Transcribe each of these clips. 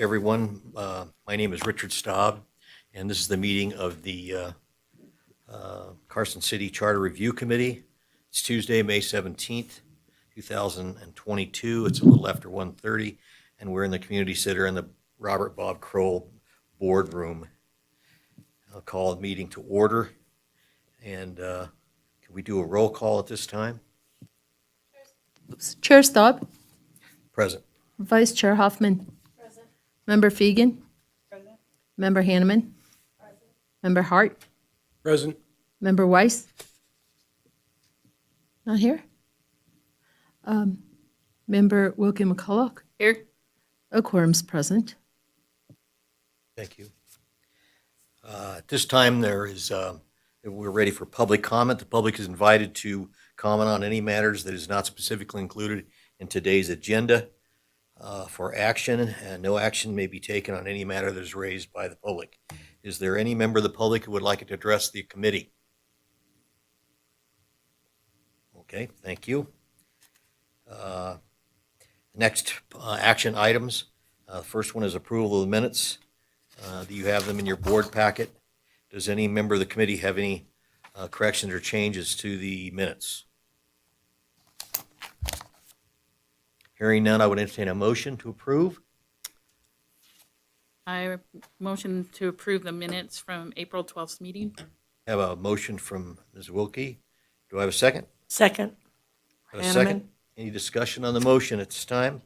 everyone. My name is Richard Staub, and this is the meeting of the Carson City Charter Review Committee. It's Tuesday, May 17th, 2022. It's a little after 1:30, and we're in the community center in the Robert Bob Kroll boardroom. I'll call the meeting to order, and can we do a roll call at this time? Chair Staub. Present. Vice Chair Hoffman. Present. Member Fegan. Present. Member Hanneman. Present. Member Hart. Present. Member Weiss. Not here. Member Wilkie McCulloch. Here. A quorum's present. Thank you. At this time, we're ready for public comment. The public is invited to comment on any matters that is not specifically included in today's agenda for action, and no action may be taken on any matter that is raised by the public. Is there any member of the public who would like to address the committee? Okay, thank you. Next action items. First one is approval of the minutes. Do you have them in your board packet? Does any member of the committee have any corrections or changes to the minutes? Hearing none, I would entertain a motion to approve. I motion to approve the minutes from April 12th meeting. Have a motion from Ms. Wilkie. Do I have a second? Second. Have a second? Any discussion on the motion at this time?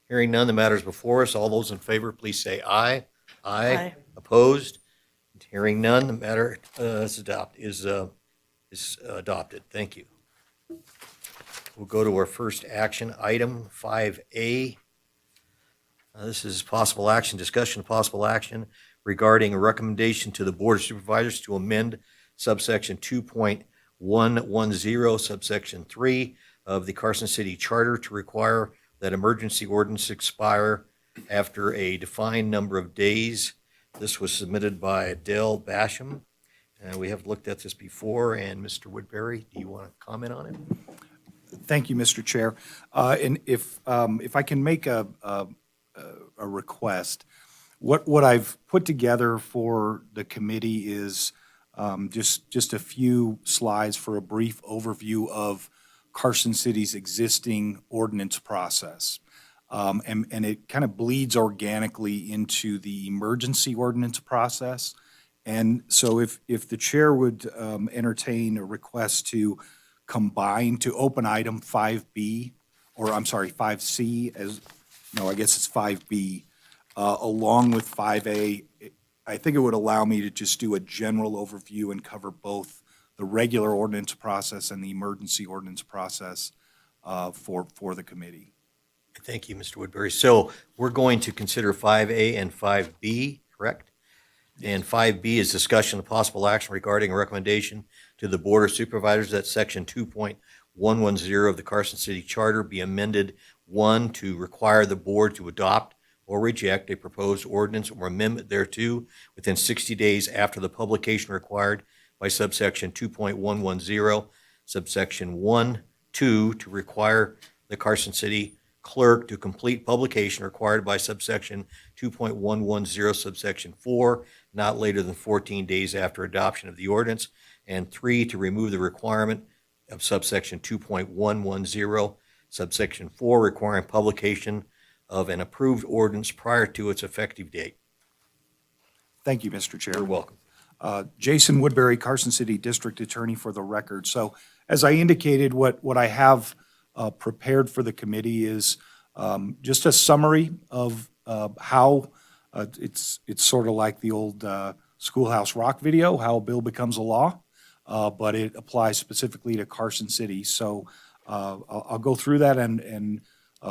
Hearing none, the matter is before us. All those in favor, please say aye. Aye. Opposed? Hearing none, the matter is adopted. Thank you. We'll go to our first action item, 5A. This is possible action, discussion of possible action regarding a recommendation to the Board of Supervisors to amend subsection 2.110, subsection 3 of the Carson City Charter to require that emergency ordinance expire after a defined number of days. This was submitted by Dale Basham. We have looked at this before, and Mr. Woodbury, do you want to comment on it? Thank you, Mr. Chair. And if I can make a request, what I've put together for the committee is just a few slides for a brief overview of Carson City's existing ordinance process. And it kind of bleeds organically into the emergency ordinance process. And so if the chair would entertain a request to combine, to open item 5B, or I'm sorry, 5C, I guess it's 5B, along with 5A, I think it would allow me to just do a general overview and cover both the regular ordinance process and the emergency ordinance process for the committee. Thank you, Mr. Woodbury. So we're going to consider 5A and 5B, correct? And 5B is discussion of possible action regarding a recommendation to the Board of Supervisors that section 2.110 of the Carson City Charter be amended, 1, to require the board to adopt or reject a proposed ordinance or amendment thereto within 60 days after the publication required by subsection 2.110, subsection 1, 2, to require the Carson City clerk to complete publication required by subsection 2.110, subsection 4, not later than 14 days after adoption of the ordinance, and 3, to remove the requirement of subsection 2.110, subsection 4, requiring publication of an approved ordinance prior to its effective date. Thank you, Mr. Chair. You're welcome. Jason Woodbury, Carson City District Attorney for the record. So as I indicated, what I have prepared for the committee is just a summary of how it's sort of like the old Schoolhouse Rock video, how a bill becomes a law, but it applies specifically to Carson City. So I'll go through that and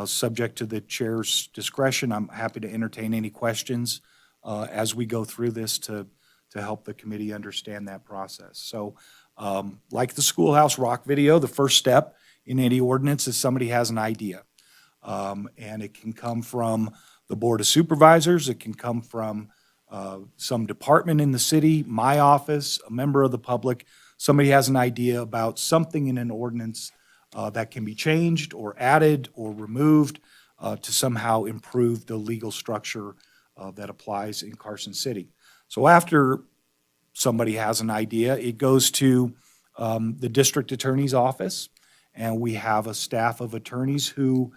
subject to the chair's discretion, I'm happy to entertain any questions as we go through this to help the committee understand that process. So like the Schoolhouse Rock video, the first step in any ordinance is somebody has an idea. And it can come from the Board of Supervisors, it can come from some department in the city, my office, a member of the public. Somebody has an idea about something in an ordinance that can be changed or added or removed. to somehow improve the legal structure that applies in Carson City. So after somebody has an idea, it goes to the district attorney's office, and we have a staff of attorneys who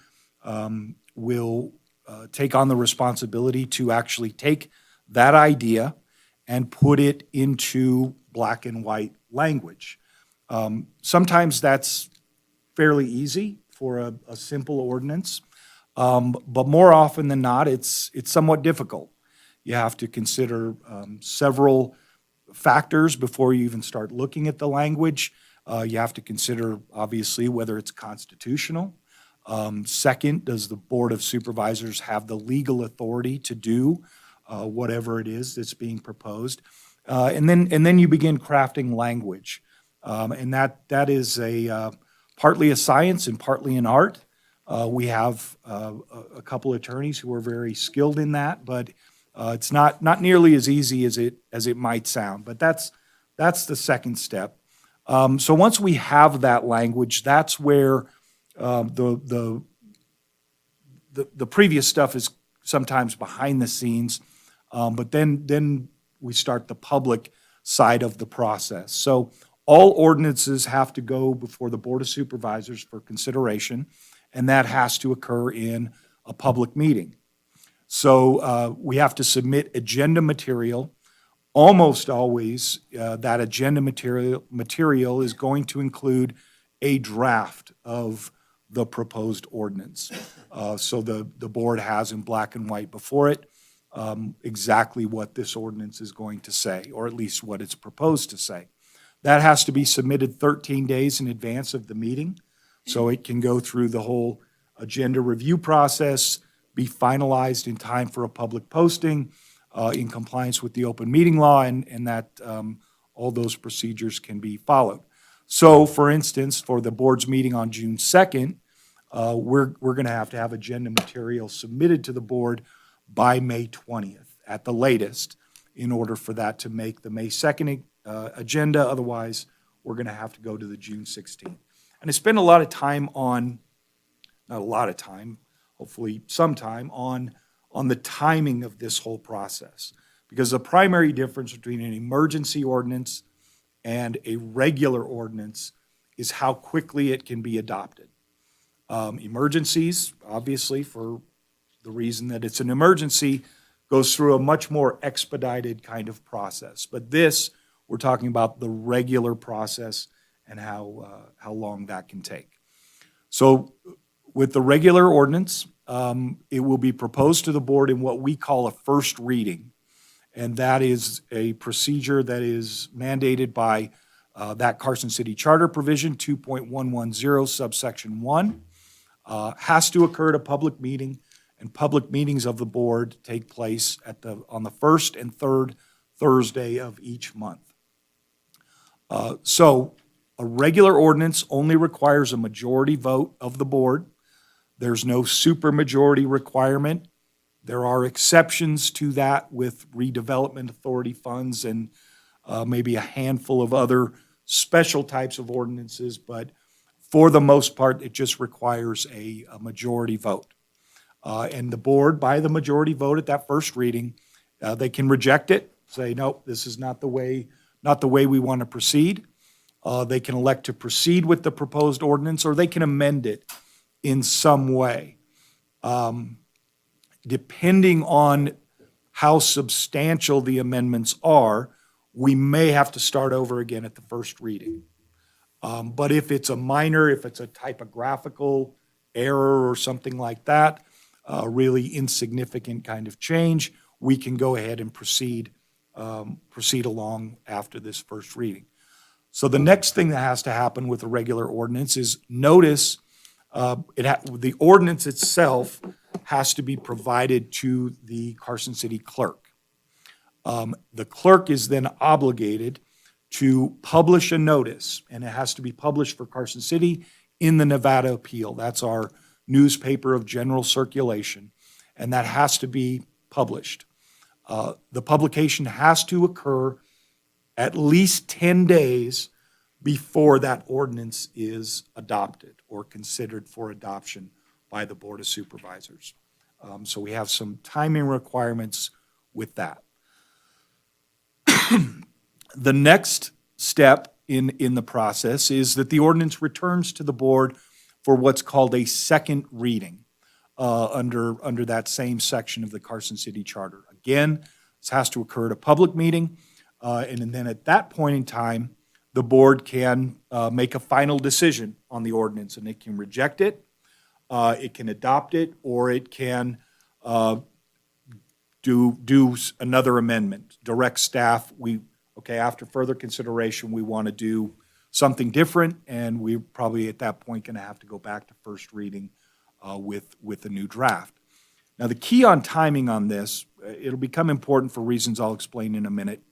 will take on the responsibility to actually take that idea and put it into black and white language. Sometimes that's fairly easy for a simple ordinance, but more often than not, it's somewhat difficult. You have to consider several factors before you even start looking at the language. You have to consider, obviously, whether it's constitutional. Second, does the Board of Supervisors have the legal authority to do whatever it is that's being proposed? And then you begin crafting language. And that is partly a science and partly an art. We have a couple attorneys who are very skilled in that, but it's not nearly as easy as it might sound. But that's the second step. So once we have that language, that's where the previous stuff is sometimes behind the scenes, but then we start the public side of the process. So all ordinances have to go before the Board of Supervisors for consideration, and that has to occur in a public meeting. So we have to submit agenda material. Almost always, that agenda material is going to include a draft of the proposed ordinance. So the board has in black and white before it exactly what this ordinance is going to say, or at least what it's proposed to say. That has to be submitted 13 days in advance of the meeting, so it can go through the whole agenda review process, be finalized in time for a public posting, in compliance with the open meeting law, and that all those procedures can be followed. So, for instance, for the board's meeting on June 2nd, we're going to have agenda material submitted to the board by May 20th at the latest in order for that to make the May 2nd agenda. Otherwise, we're going to have to go to the June 16th. And I spend a lot of time on, not a lot of time, hopefully some time, on the timing of this whole process. Because the primary difference between an emergency ordinance and a regular ordinance is how quickly it can be adopted. Emergencies, obviously, for the reason that it's an emergency, goes through a much more expedited kind of process. But this, we're talking about the regular process and how long that can take. So with the regular ordinance, it will be proposed to the board in what we call a first reading. And that is a procedure that is mandated by that Carson City Charter provision, 2.110 subsection 1. Has to occur at a public meeting, and public meetings of the board take place on the first and third Thursday of each month. So a regular ordinance only requires a majority vote of the board. There's no supermajority requirement. There are exceptions to that with redevelopment authority funds and maybe a handful of other special types of ordinances, but for the most part, it just requires a majority vote. And the board, by the majority vote at that first reading, they can reject it, say, nope, this is not the way we want to proceed. They can elect to proceed with the proposed ordinance, or they can amend it in some way. Depending on how substantial the amendments are, we may have to start over again at the first reading. But if it's a minor, if it's a typographical error or something like that, really insignificant kind of change, we can go ahead and proceed along after this first reading. So the next thing that has to happen with a regular ordinance is notice the ordinance itself has to be provided to the Carson City clerk. The clerk is then obligated to publish a notice, and it has to be published for Carson City in the Nevada Appeal. That's our newspaper of general circulation, and that has to be published. The publication has to occur at least 10 days before that ordinance is adopted or considered for adoption by the Board of Supervisors. So we have some timing requirements with that. The next step in the process is that the ordinance returns to the board for what's called a second reading under that same section of the Carson City Charter. Again, this has to occur at a public meeting, and then at that point in time, the board can make a final decision on the ordinance, and it can reject it, it can adopt it, or it can do another amendment, direct staff. After further consideration, we want to do something different, and we're probably at that point going to have to go back to first reading with a new draft. Now, the key on timing on this, it'll become important for reasons I'll explain in a minute,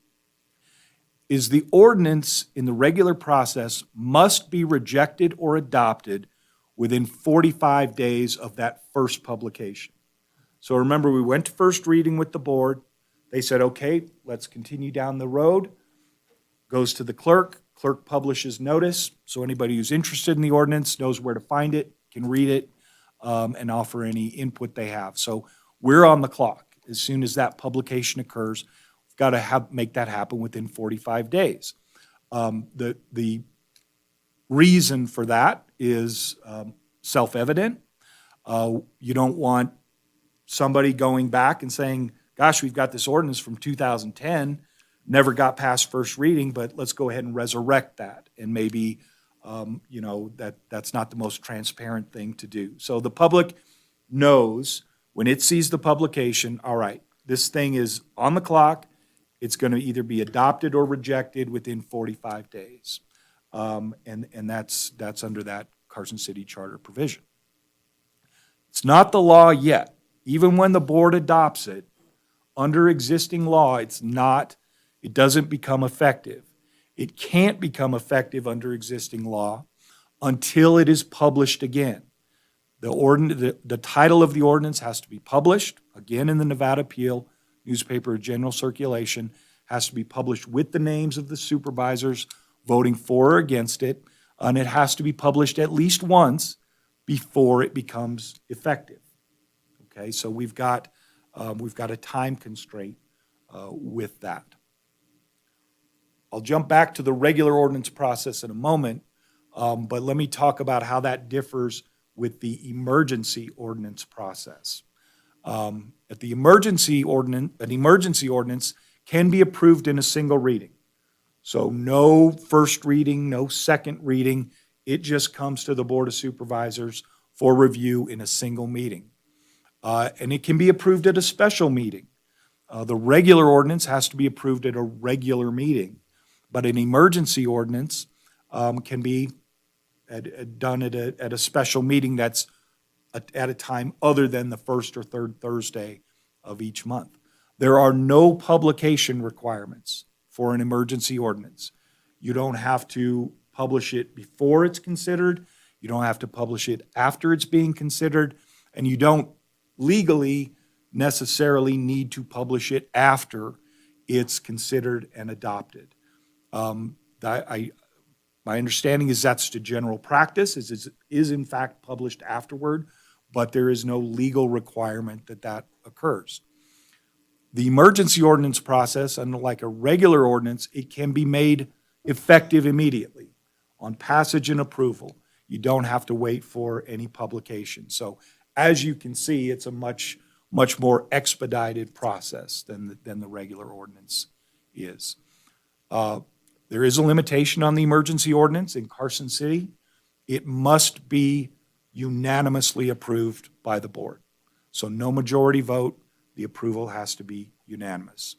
is the ordinance in the regular process must be rejected or adopted within 45 days of that first publication. So remember, we went to first reading with the board. They said, okay, let's continue down the road. Goes to the clerk. Clerk publishes notice, so anybody who's interested in the ordinance knows where to find it, can read it, and offer any input they have. So we're on the clock. As soon as that publication occurs, we've got to make that happen within 45 days. The reason for that is self-evident. You don't want somebody going back and saying, gosh, we've got this ordinance from 2010, never got past first reading, but let's go ahead and resurrect that. And maybe, that's not the most transparent thing to do. So the public knows when it sees the publication, all right, this thing is on the clock. It's going to either be adopted or rejected within 45 days. And that's under that Carson City Charter provision. It's not the law yet. Even when the board adopts it, under existing law, it doesn't become effective. It can't become effective under existing law until it is published again. The title of the ordinance has to be published, again in the Nevada Appeal, newspaper of general circulation, has to be published with the names of the supervisors voting for or against it, and it has to be published at least once before it becomes effective. Okay, so we've got a time constraint with that. I'll jump back to the regular ordinance process in a moment, but let me talk about how that differs with the emergency ordinance process. An emergency ordinance can be approved in a single reading. So no first reading, no second reading. It just comes to the Board of Supervisors for review in a single meeting. And it can be approved at a special meeting. The regular ordinance has to be approved at a regular meeting, but an emergency ordinance can be done at a special meeting that's at a time other than the first or third Thursday of each month. There are no publication requirements for an emergency ordinance. You don't have to publish it before it's considered. You don't have to publish it after it's being considered, and you don't legally necessarily need to publish it after it's considered and adopted. My understanding is that's the general practice, is in fact published afterward, but there is no legal requirement that occurs. The emergency ordinance process, unlike a regular ordinance, it can be made effective immediately on passage and approval. You don't have to wait for any publication. So as you can see, it's a much more expedited process than the regular ordinance is. There is a limitation on the emergency ordinance in Carson City. It must be unanimously approved by the board. So no majority vote, the approval has to be unanimous.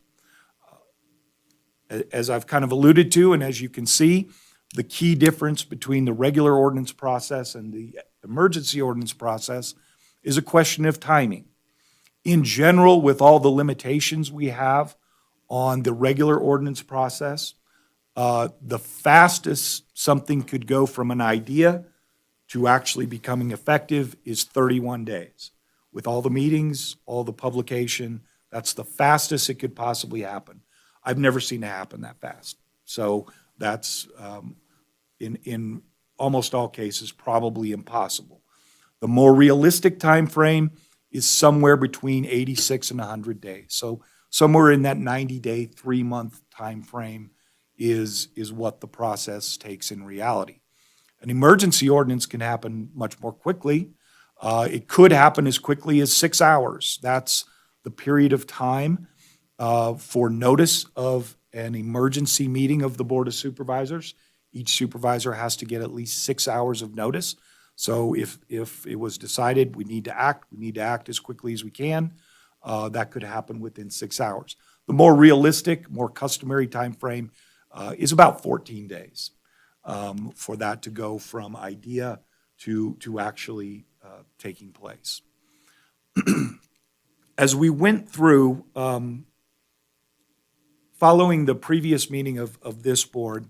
As I've kind of alluded to, and as you can see, the key difference between the regular ordinance process and the emergency ordinance process is a question of timing. In general, with all the limitations we have on the regular ordinance process, the fastest something could go from an idea to actually becoming effective is 31 days. With all the meetings, all the publication, that's the fastest it could possibly happen. I've never seen it happen that fast. So that's, in almost all cases, probably impossible. The more realistic time frame is somewhere between 86 and 100 days. So somewhere in that 90-day, 3-month time frame is what the process takes in reality. An emergency ordinance can happen much more quickly. It could happen as quickly as 6 hours. That's the period of time for notice of an emergency meeting of the Board of Supervisors. Each supervisor has to get at least 6 hours of notice. So if it was decided we need to act as quickly as we can. That could happen within 6 hours. The more realistic, more customary time frame is about 14 days for that to go from idea to actually taking place. As we went through, following the previous meeting of this board,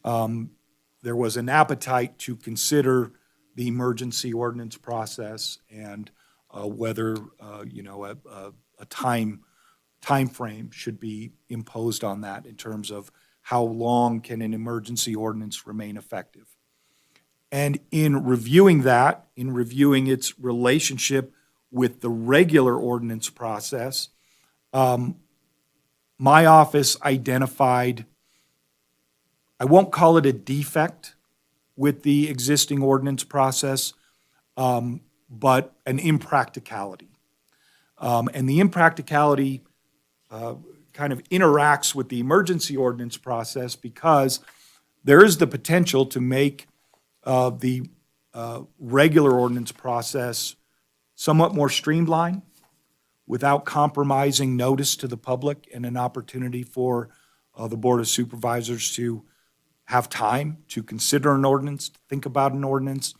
there was an appetite to consider the emergency ordinance process and whether a time frame should be imposed on that in terms of how long can an emergency ordinance remain effective. And in reviewing that, in reviewing its relationship with the regular ordinance process, my office identified, I won't call it a defect with the existing ordinance process, but an impracticality. And the impracticality kind of interacts with the emergency ordinance process because there is the potential to make the regular ordinance process somewhat more streamlined without compromising notice to the public and an opportunity for the Board of Supervisors to have time to consider an ordinance, to think about an ordinance.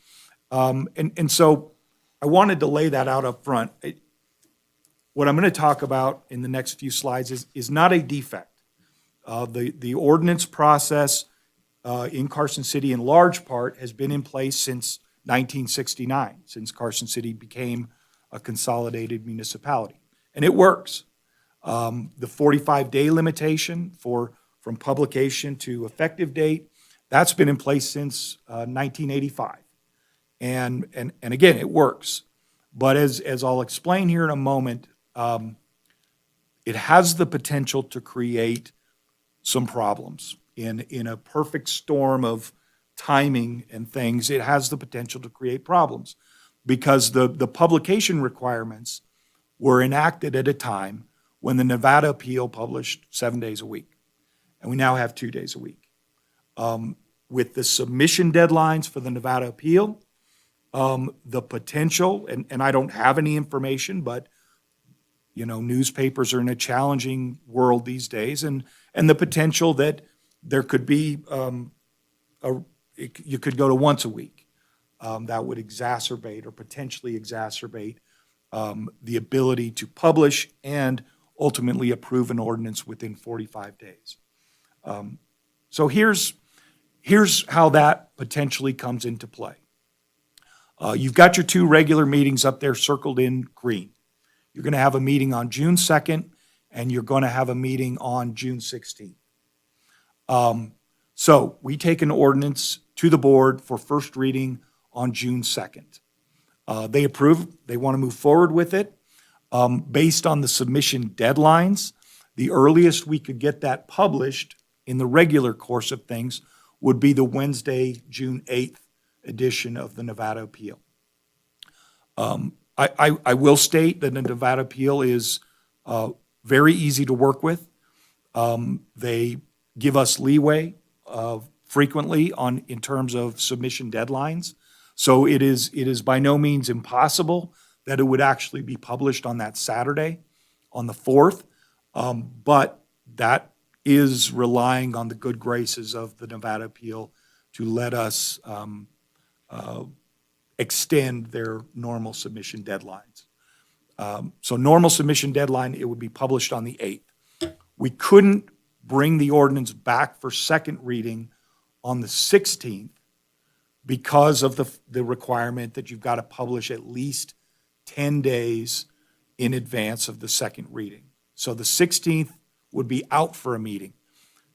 And so I wanted to lay that out up front. What I'm going to talk about in the next few slides is not a defect. The ordinance process in Carson City, in large part, has been in place since 1969, since Carson City became a consolidated municipality. And it works. The 45-day limitation from publication to effective date, that's been in place since 1985. And again, it works. But as I'll explain here in a moment, it has the potential to create some problems. In a perfect storm of timing and things, it has the potential to create problems because the publication requirements were enacted at a time when the Nevada appeal published 7 days a week, and we now have 2 days a week. With the submission deadlines for the Nevada appeal, the potential, and I don't have any information, but newspapers are in a challenging world these days, and the potential that there could be, you could go to once a week. That would exacerbate or potentially exacerbate the ability to publish and ultimately approve an ordinance within 45 days. So here's how that potentially comes into play. You've got your 2 regular meetings up there circled in green. You're going to have a meeting on June 2nd, and you're going to have a meeting on June 16th. So we take an ordinance to the board for first reading on June 2nd. They approve, they want to move forward with it. Based on the submission deadlines, the earliest we could get that published in the regular course of things would be the Wednesday, June 8th edition of the Nevada appeal. I will state that the Nevada appeal is very easy to work with. They give us leeway frequently in terms of submission deadlines. So it is by no means impossible that it would actually be published on that Saturday, on the 4th, but that is relying on the good graces of the Nevada appeal to let us extend their normal submission deadlines. So normal submission deadline, it would be published on the 8th. We couldn't bring the ordinance back for second reading on the 16th because of the requirement that you've got to publish at least 10 days in advance of the second reading. So the 16th would be out for a meeting.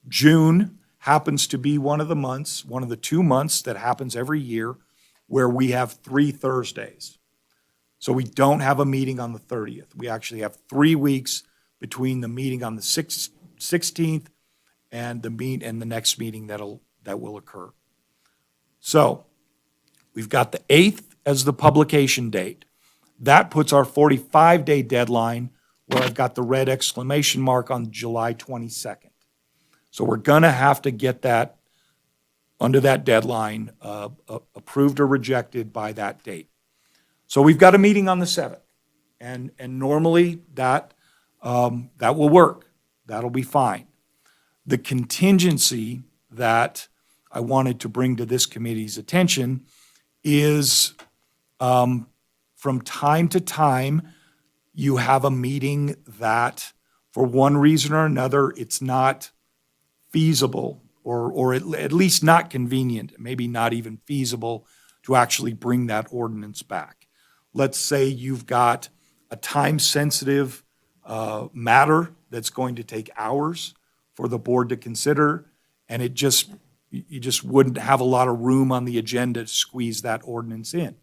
June happens to be one of the 2 months that happens every year where we have 3 Thursdays. So we don't have a meeting on the 30th. We actually have 3 weeks between the meeting on the 16th and the next meeting that will occur. So we've got the 8th as the publication date. That puts our 45-day deadline where I've got the red exclamation mark on July 22nd. So we're going to have to get that under that deadline, approved or rejected by that date. So we've got a meeting on the 7th, and normally that will work. That'll be fine. The contingency that I wanted to bring to this committee's attention is from time to time, you have a meeting that, for one reason or another, it's not feasible or at least not convenient, maybe not even feasible to actually bring that ordinance back. Let's say you've got a time-sensitive matter that's going to take hours for the board to consider, and you just wouldn't have a lot of room on the agenda to squeeze that ordinance in.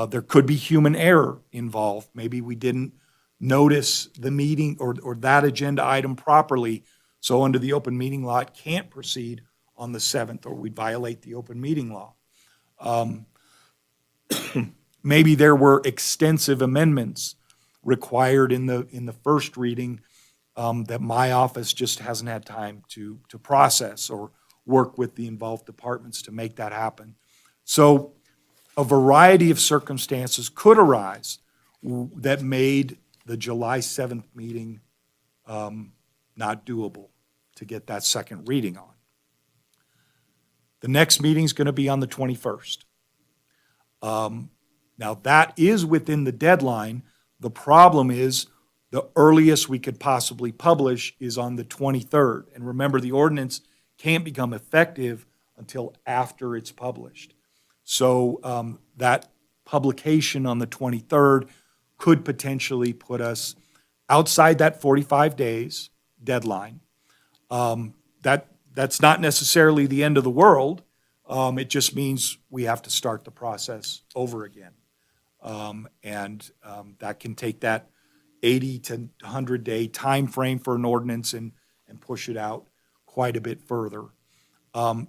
There could be human error involved. Maybe we didn't notice the meeting or that agenda item properly, so under the open meeting law, it can't proceed on the 7th, or we'd violate the open meeting law. Maybe there were extensive amendments required in the first reading that my office just hasn't had time to process or work with the involved departments to make that happen. So a variety of circumstances could arise that made the July 7th meeting not doable to get that second reading on. The next meeting is going to be on the 21st. Now, that is within the deadline. The problem is the earliest we could possibly publish is on the 23rd. And remember, the ordinance can't become effective until after it's published. So that publication on the 23rd could potentially put us outside that 45 days deadline. That's not necessarily the end of the world. It just means we have to start the process over again. And that can take that 80 to 100-day time frame for an ordinance and push it out quite a bit further.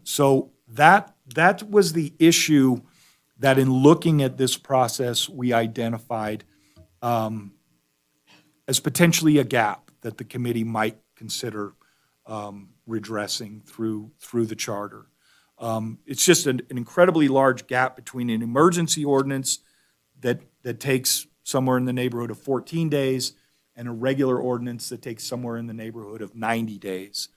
So that was the issue that in looking at this process, we identified as potentially a gap that the committee might consider redressing through the charter. It's just an incredibly large gap between an emergency ordinance that takes somewhere in the neighborhood of 14 days and a regular ordinance that takes somewhere in the neighborhood of 90 days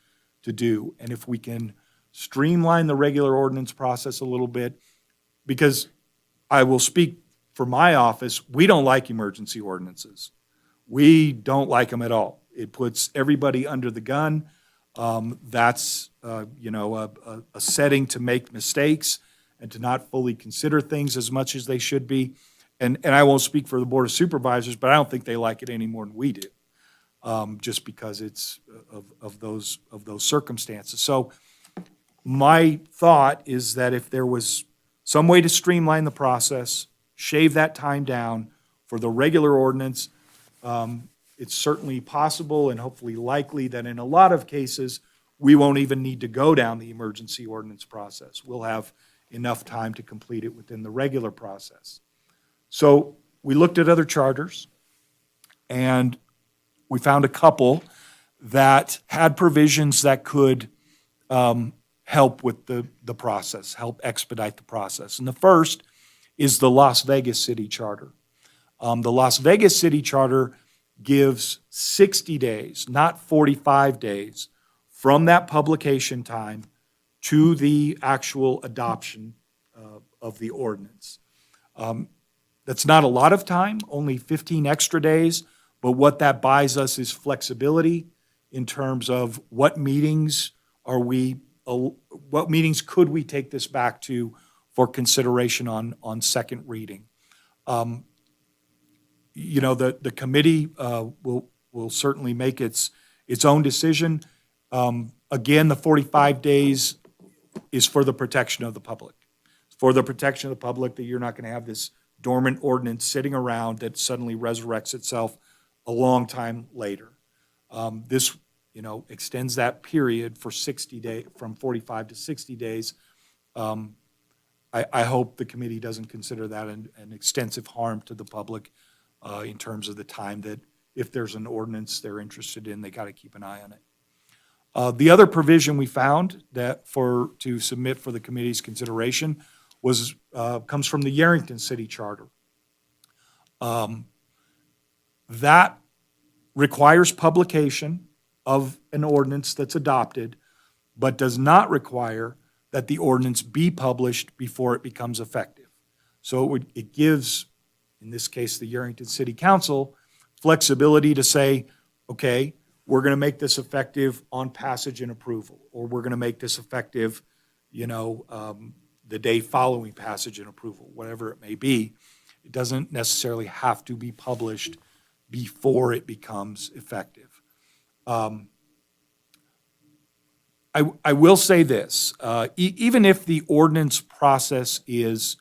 to do. And if we can streamline the regular ordinance process a little bit, because I will speak for my office, we don't like emergency ordinances. We don't like them at all. It puts everybody under the gun. That's a setting to make mistakes and to not fully consider things as much as they should be. And I won't speak for the Board of Supervisors, but I don't think they like it any more than we do, just because it's of those circumstances. So my thought is that if there was some way to streamline the process, shave that time down for the regular ordinance, it's certainly possible and hopefully likely that in a lot of cases, we won't even need to go down the emergency ordinance process. We'll have enough time to complete it within the regular process. So we looked at other charters, and we found a couple that had provisions that could help with the process, help expedite the process. And the first is the Las Vegas City Charter. The Las Vegas City Charter gives 60 days, not 45 days, from that publication time to the actual adoption of the ordinance. That's not a lot of time, only 15 extra days, but what that buys us is flexibility in terms of what meetings could we take this back to for consideration on second reading. The committee will certainly make its own decision. Again, the 45 days is for the protection of the public, for the protection of the public, that you're not going to have this dormant ordinance sitting around that suddenly resurrects itself a long time later. This, extends that period for 60 days, from 45 to 60 days. I hope the committee doesn't consider that an extensive harm to the public in terms of the time that if there's an ordinance they're interested in, they got to keep an eye on it. The other provision we found to submit for the committee's consideration comes from the Yerington City Charter. That requires publication of an ordinance that's adopted, but does not require that the ordinance be published before it becomes effective. So it gives, in this case, the Yerington City Council, flexibility to say, okay, we're going to make this effective on passage and approval, or we're going to make this effective, the day following passage and approval, whatever it may be. It doesn't necessarily have to be published before it becomes effective. I will say this, even if the ordinance process is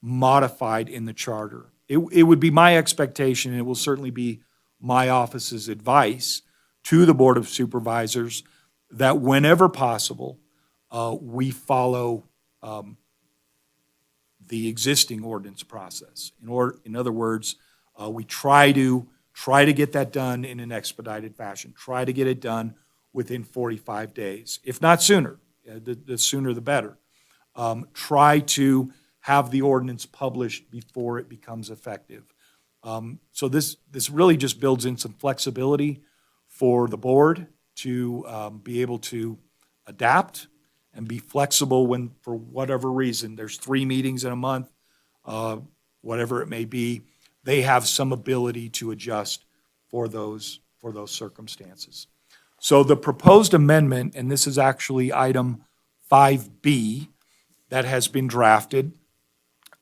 modified in the charter, it would be my expectation, and it will certainly be my office's advice to the Board of Supervisors, that whenever possible, we follow the existing ordinance process. In other words, we try to get that done in an expedited fashion. Try to get it done within 45 days, if not sooner. The sooner the better. Try to have the ordinance published before it becomes effective. So this really just builds in some flexibility for the board to be able to adapt and be flexible when, for whatever reason, there's 3 meetings in a month, whatever it may be, they have some ability to adjust for those circumstances. So the proposed amendment, and this is actually item 5B that has been drafted.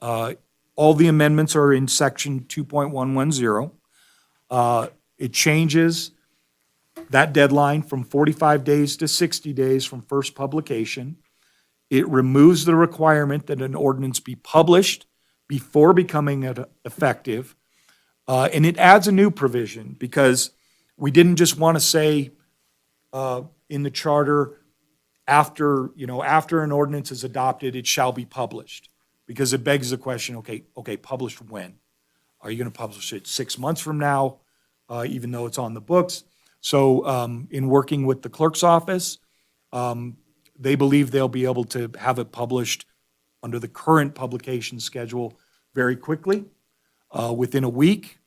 All the amendments are in section 2.110. It changes that deadline from 45 days to 60 days from first publication. It removes the requirement that an ordinance be published before becoming effective. And it adds a new provision, because we didn't just want to say in the charter, after an ordinance is adopted, it shall be published. Because it begs the question, okay, published when? Are you going to publish it 6 months from now, even though it's on the books? So in working with the clerk's office, they believe they'll be able to have it published under the current publication schedule very quickly, within a week.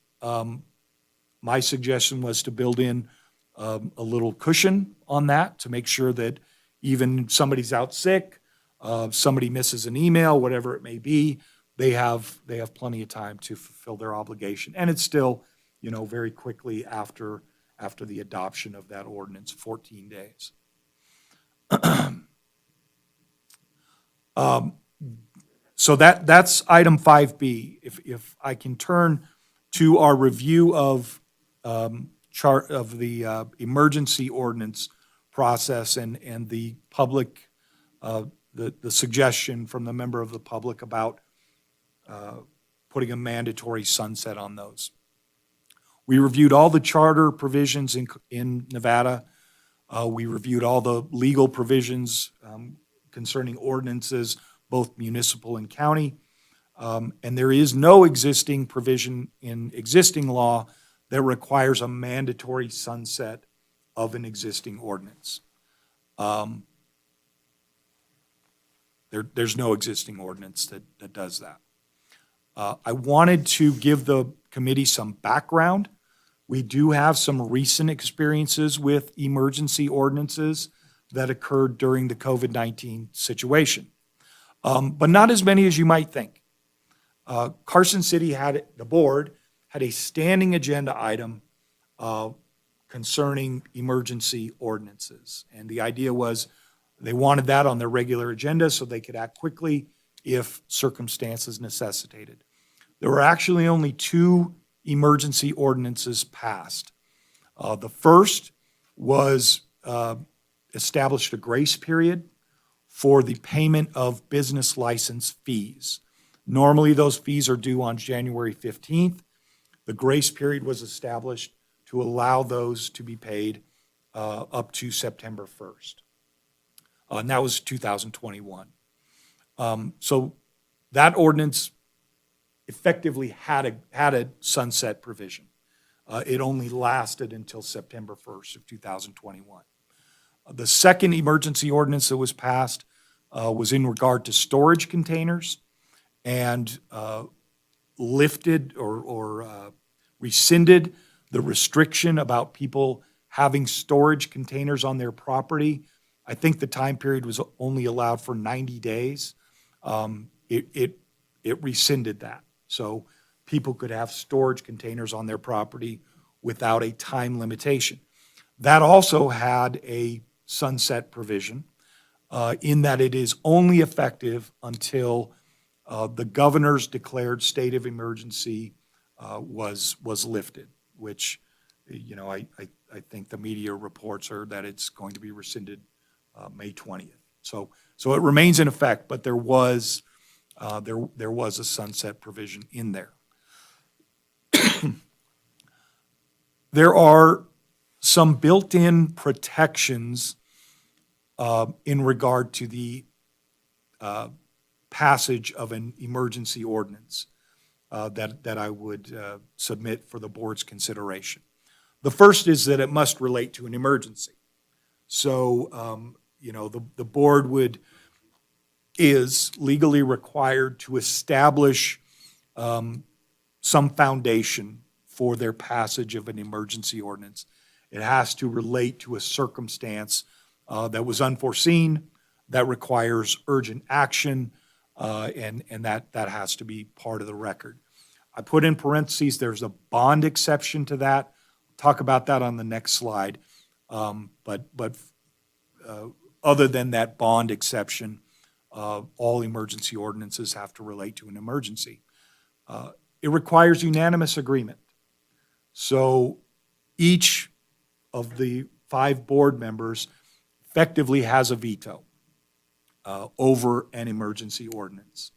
My suggestion was to build in a little cushion on that to make sure that even somebody's out sick, somebody misses an email, whatever it may be, they have plenty of time to fulfill their obligation. And it's still, very quickly after the adoption of that ordinance, 14 days. So that's item 5B. If I can turn to our review of the emergency ordinance process and the public, the suggestion from the member of the public about putting a mandatory sunset on those. We reviewed all the charter provisions in Nevada. We reviewed all the legal provisions concerning ordinances, both municipal and county. And there is no existing provision in existing law that requires a mandatory sunset of an existing ordinance. There's no existing ordinance that does that. I wanted to give the committee some background. We do have some recent experiences with emergency ordinances that occurred during the COVID-19 situation, but not as many as you might think. Carson City the board had a standing agenda item concerning emergency ordinances. And the idea was they wanted that on their regular agenda so they could act quickly if circumstances necessitated. There were actually only 2 emergency ordinances passed. The first was established a grace period for the payment of business license fees. Normally, those fees are due on January 15th. The grace period was established to allow those to be paid up to September 1st. And that was 2021. So that ordinance effectively had a sunset provision. It only lasted until September 1st of 2021. The second emergency ordinance that was passed was in regard to storage containers and lifted or rescinded the restriction about people having storage containers on their property. I think the time period was only allowed for 90 days. It rescinded that. So people could have storage containers on their property without a time limitation. That also had a sunset provision in that it is only effective until the governor's declared state of emergency was lifted, which, I think the media reports are that it's going to be rescinded May 20th. So it remains in effect, but there was a sunset provision in there. There are some built-in protections in regard to the passage of an emergency ordinance that I would submit for the board's consideration. The first is that it must relate to an emergency. So, the board is legally required to establish some foundation for their passage of an emergency ordinance. It has to relate to a circumstance that was unforeseen, that requires urgent action, and that has to be part of the record. I put in parentheses, there's a bond exception to that. Talk about that on the next slide. But other than that bond exception, all emergency ordinances have to relate to an emergency. It requires unanimous agreement. So each of the 5 board members effectively has a veto over an emergency ordinance.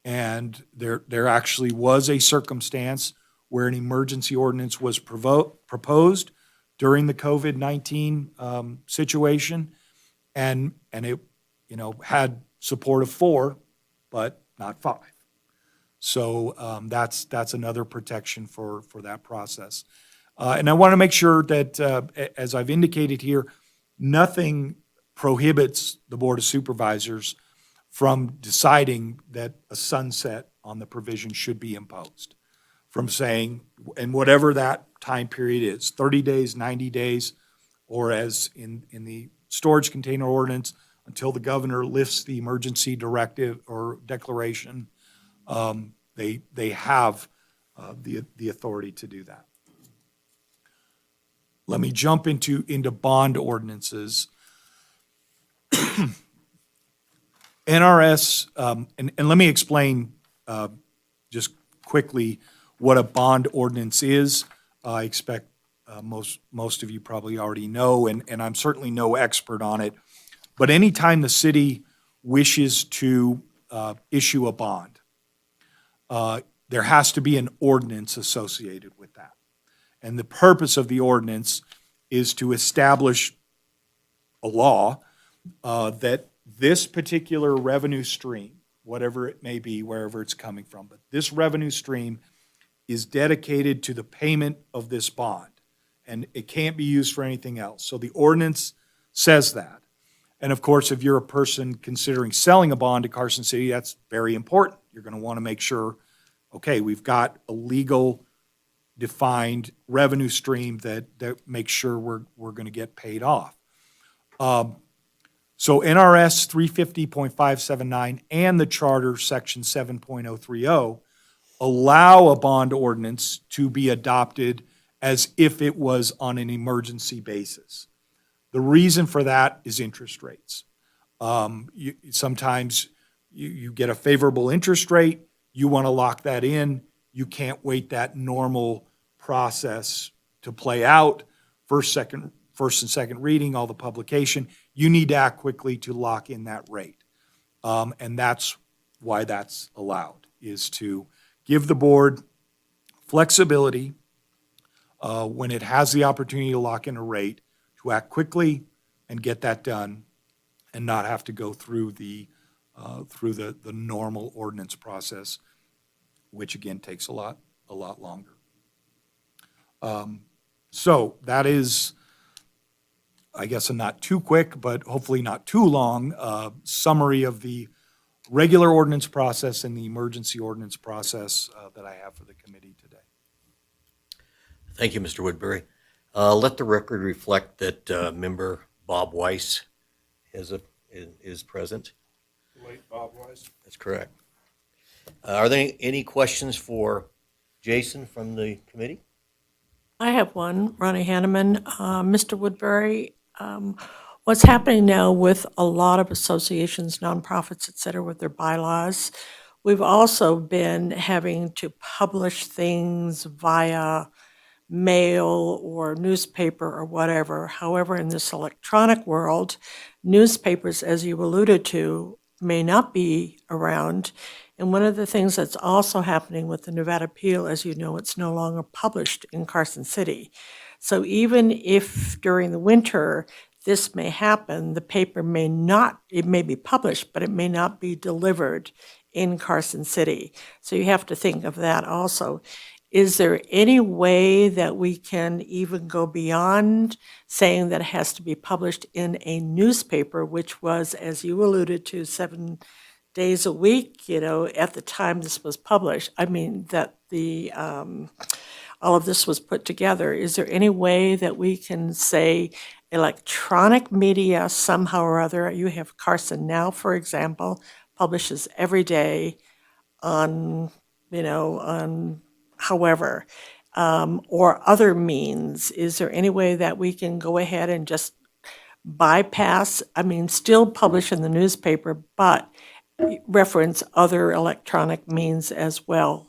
And there actually was a circumstance where an emergency ordinance was proposed during the COVID-19 situation, and it had support of 4, but not 5. So that's another protection for that process. And I want to make sure that, as I've indicated here, nothing prohibits the Board of Supervisors from deciding that a sunset on the provision should be imposed. From saying, and whatever that time period is, 30 days, 90 days, or as in the storage container ordinance, until the governor lifts the emergency directive or declaration, they have the authority to do that. Let me jump into bond ordinances. NRS, and let me explain just quickly what a bond ordinance is. I expect most of you probably already know, and I'm certainly no expert on it. But anytime the city wishes to issue a bond, there has to be an ordinance associated with that. And the purpose of the ordinance is to establish a law that this particular revenue stream, whatever it may be, wherever it's coming from, but this revenue stream is dedicated to the payment of this bond, and it can't be used for anything else. So the ordinance says that. And of course, if you're a person considering selling a bond to Carson City, that's very important. You're going to want to make sure, okay, we've got a legal defined revenue stream that makes sure we're going to get paid off. So NRS 350.579 and the Charter Section 7.030 allow a bond ordinance to be adopted as if it was on an emergency basis. The reason for that is interest rates. Sometimes you get a favorable interest rate, you want to lock that in, you can't wait that normal process to play out, first and second reading, all the publication. You need to act quickly to lock in that rate. And that's why that's allowed, is to give the board flexibility when it has the opportunity to lock in a rate, to act quickly and get that done and not have to go through the normal ordinance process, which again takes a lot longer. So that is, I guess, a not too quick, but hopefully not too long, summary of the regular ordinance process and the emergency ordinance process that I have for the committee today. Thank you, Mr. Woodbury. Let the record reflect that member Bob Weiss is present. Late Bob Weiss. That's correct. Are there any questions for Jason from the committee? I have one, Ronnie Hanneman. Mr. Woodbury, what's happening now with a lot of associations, nonprofits, et cetera, with their bylaws, we've also been having to publish things via mail or newspaper or whatever. However, in this electronic world, newspapers, as you alluded to, may not be around. And one of the things that's also happening with the Nevada Appeal, as you know, it's no longer published in Carson City. So even if during the winter this may happen, the paper may not, it may be published, but it may not be delivered in Carson City. So you have to think of that also. Is there any way that we can even go beyond saying that it has to be published in a newspaper, which was, as you alluded to, 7 days a week, at the time this was published? I mean, that all of this was put together. Is there any way that we can say electronic media somehow or other? You have Carson Now, for example, publishes every day on however, or other means. Is there any way that we can go ahead and just bypass, still publish in the newspaper, but reference other electronic means as well?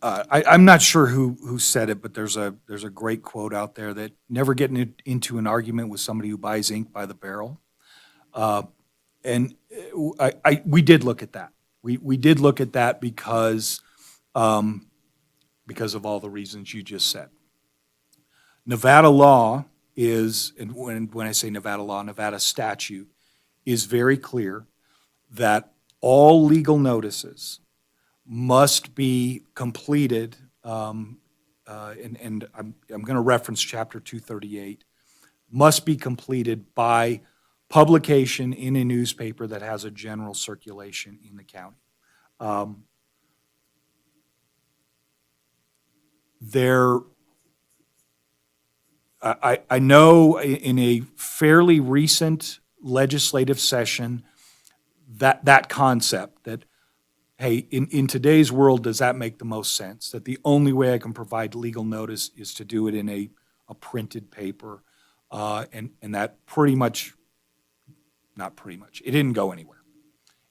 I'm not sure who said it, but there's a great quote out there that never get into an argument with somebody who buys ink by the barrel. And we did look at that. We did look at that because of all the reasons you just said. Nevada law is, and when I say Nevada law, Nevada statute is very clear that all legal notices must be completed, and I'm going to reference Chapter 238, must be completed by publication in a newspaper that has a general circulation in the county. I know in a fairly recent legislative session that concept that, hey, in today's world, does that make the most sense? That the only way I can provide legal notice is to do it in a printed paper, and that pretty much, not pretty much, it didn't go anywhere.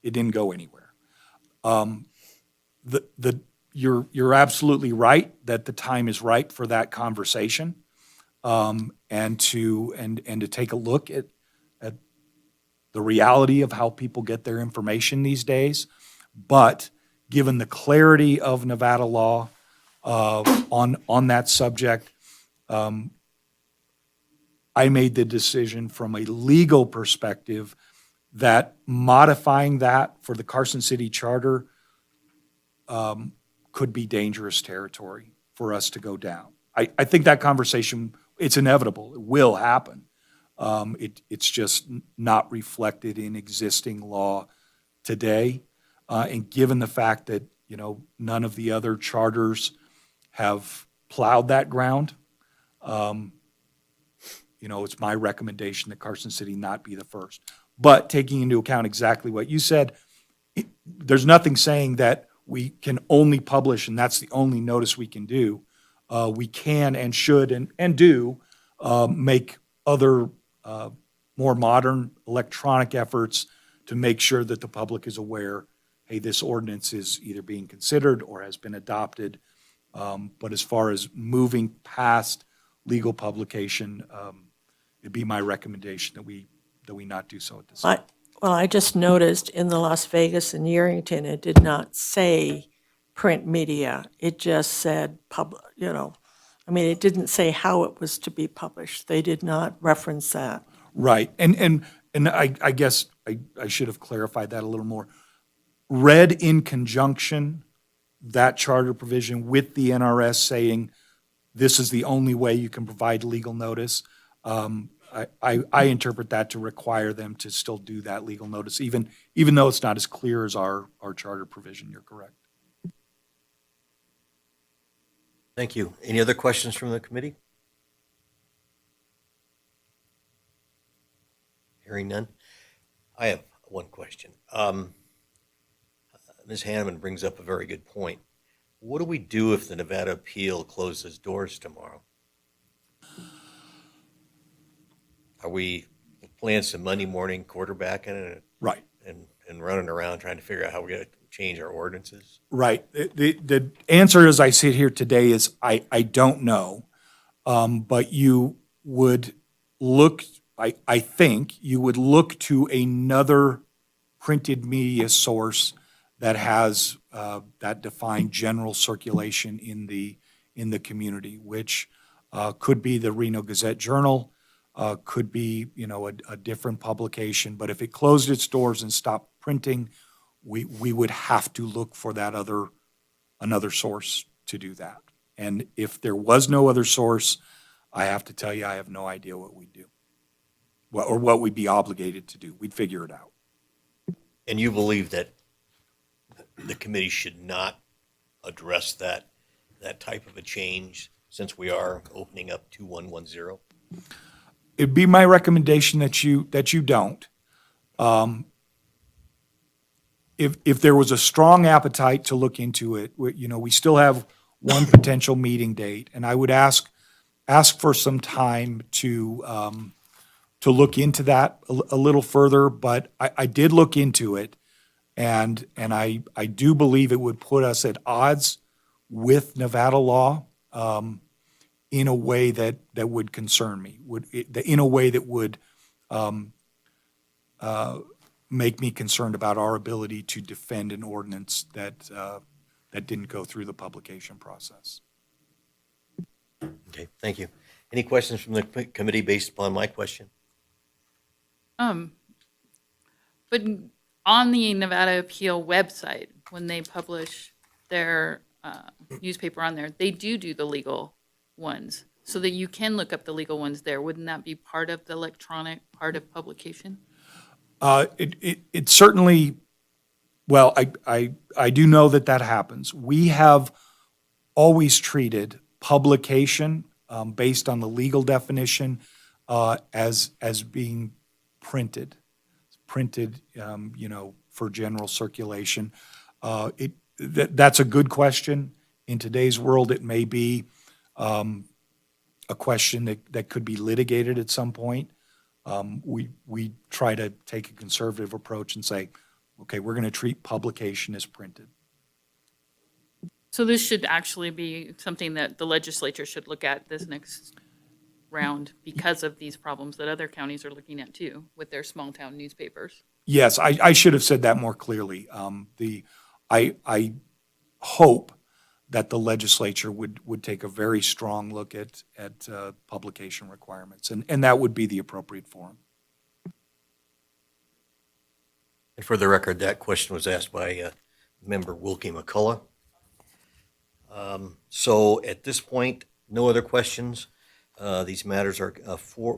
It didn't go anywhere. You're absolutely right that the time is right for that conversation, and to take a look at the reality of how people get their information these days. But given the clarity of Nevada law on that subject, I made the decision from a legal perspective that modifying that for the Carson City Charter could be dangerous territory for us to go down. I think that conversation, it's inevitable. It will happen. It's just not reflected in existing law today. And given the fact that, none of the other charters have plowed that ground, it's my recommendation that Carson City not be the first. But taking into account exactly what you said, there's nothing saying that we can only publish and that's the only notice we can do. We can and should and do make other more modern electronic efforts to make sure that the public is aware, hey, this ordinance is either being considered or has been adopted. But as far as moving past legal publication, it'd be my recommendation that we not do so at this time. I just noticed in the Las Vegas and Yerington, it did not say print media. It just said it didn't say how it was to be published. They did not reference that. Right, and I guess I should have clarified that a little more. Read in conjunction, that charter provision with the NRS saying this is the only way you can provide legal notice, I interpret that to require them to still do that legal notice, even though it's not as clear as our charter provision. You're correct. Thank you. Any other questions from the committee? Hearing none. I have one question. Ms. Hanneman brings up a very good point. What do we do if the Nevada appeal closes doors tomorrow? Are we playing some Monday morning quarterbacking Right. and running around trying to figure out how we're going to change our ordinances? Right. The answer as I sit here today is I don't know. But you would look, I think you would look to another printed media source that has that defined general circulation in the community, which could be the Reno Gazette-Journal, could be a different publication. But if it closed its doors and stopped printing, we would have to look for another source to do that. And if there was no other source, I have to tell you, I have no idea what we'd do, or what we'd be obligated to do. We'd figure it out. And you believe that the committee should not address that type of a change since we are opening up 2110? It'd be my recommendation that you don't. If there was a strong appetite to look into it, we still have one potential meeting date, and I would ask for some time to look into that a little further. But I did look into it, and I do believe it would put us at odds with Nevada law in a way that would concern me, in a way that would make me concerned about our ability to defend an ordinance that didn't go through the publication process. Okay, thank you. Any questions from the committee based upon my question? But on the Nevada Appeal website, when they publish their newspaper on there, they do the legal ones, so that you can look up the legal ones there. Wouldn't that be part of the electronic part of publication? It certainly, well, I do know that happens. We have always treated publication based on the legal definition as being printed, for general circulation. That's a good question. In today's world, it may be a question that could be litigated at some point. We try to take a conservative approach and say, okay, we're going to treat publication as printed. So this should actually be something that the legislature should look at this next round because of these problems that other counties are looking at too with their small town newspapers. Yes, I should have said that more clearly. I hope that the legislature would take a very strong look at publication requirements, and that would be the appropriate forum. And for the record, that question was asked by member Wilkie McCullough. So at this point, no other questions. These matters are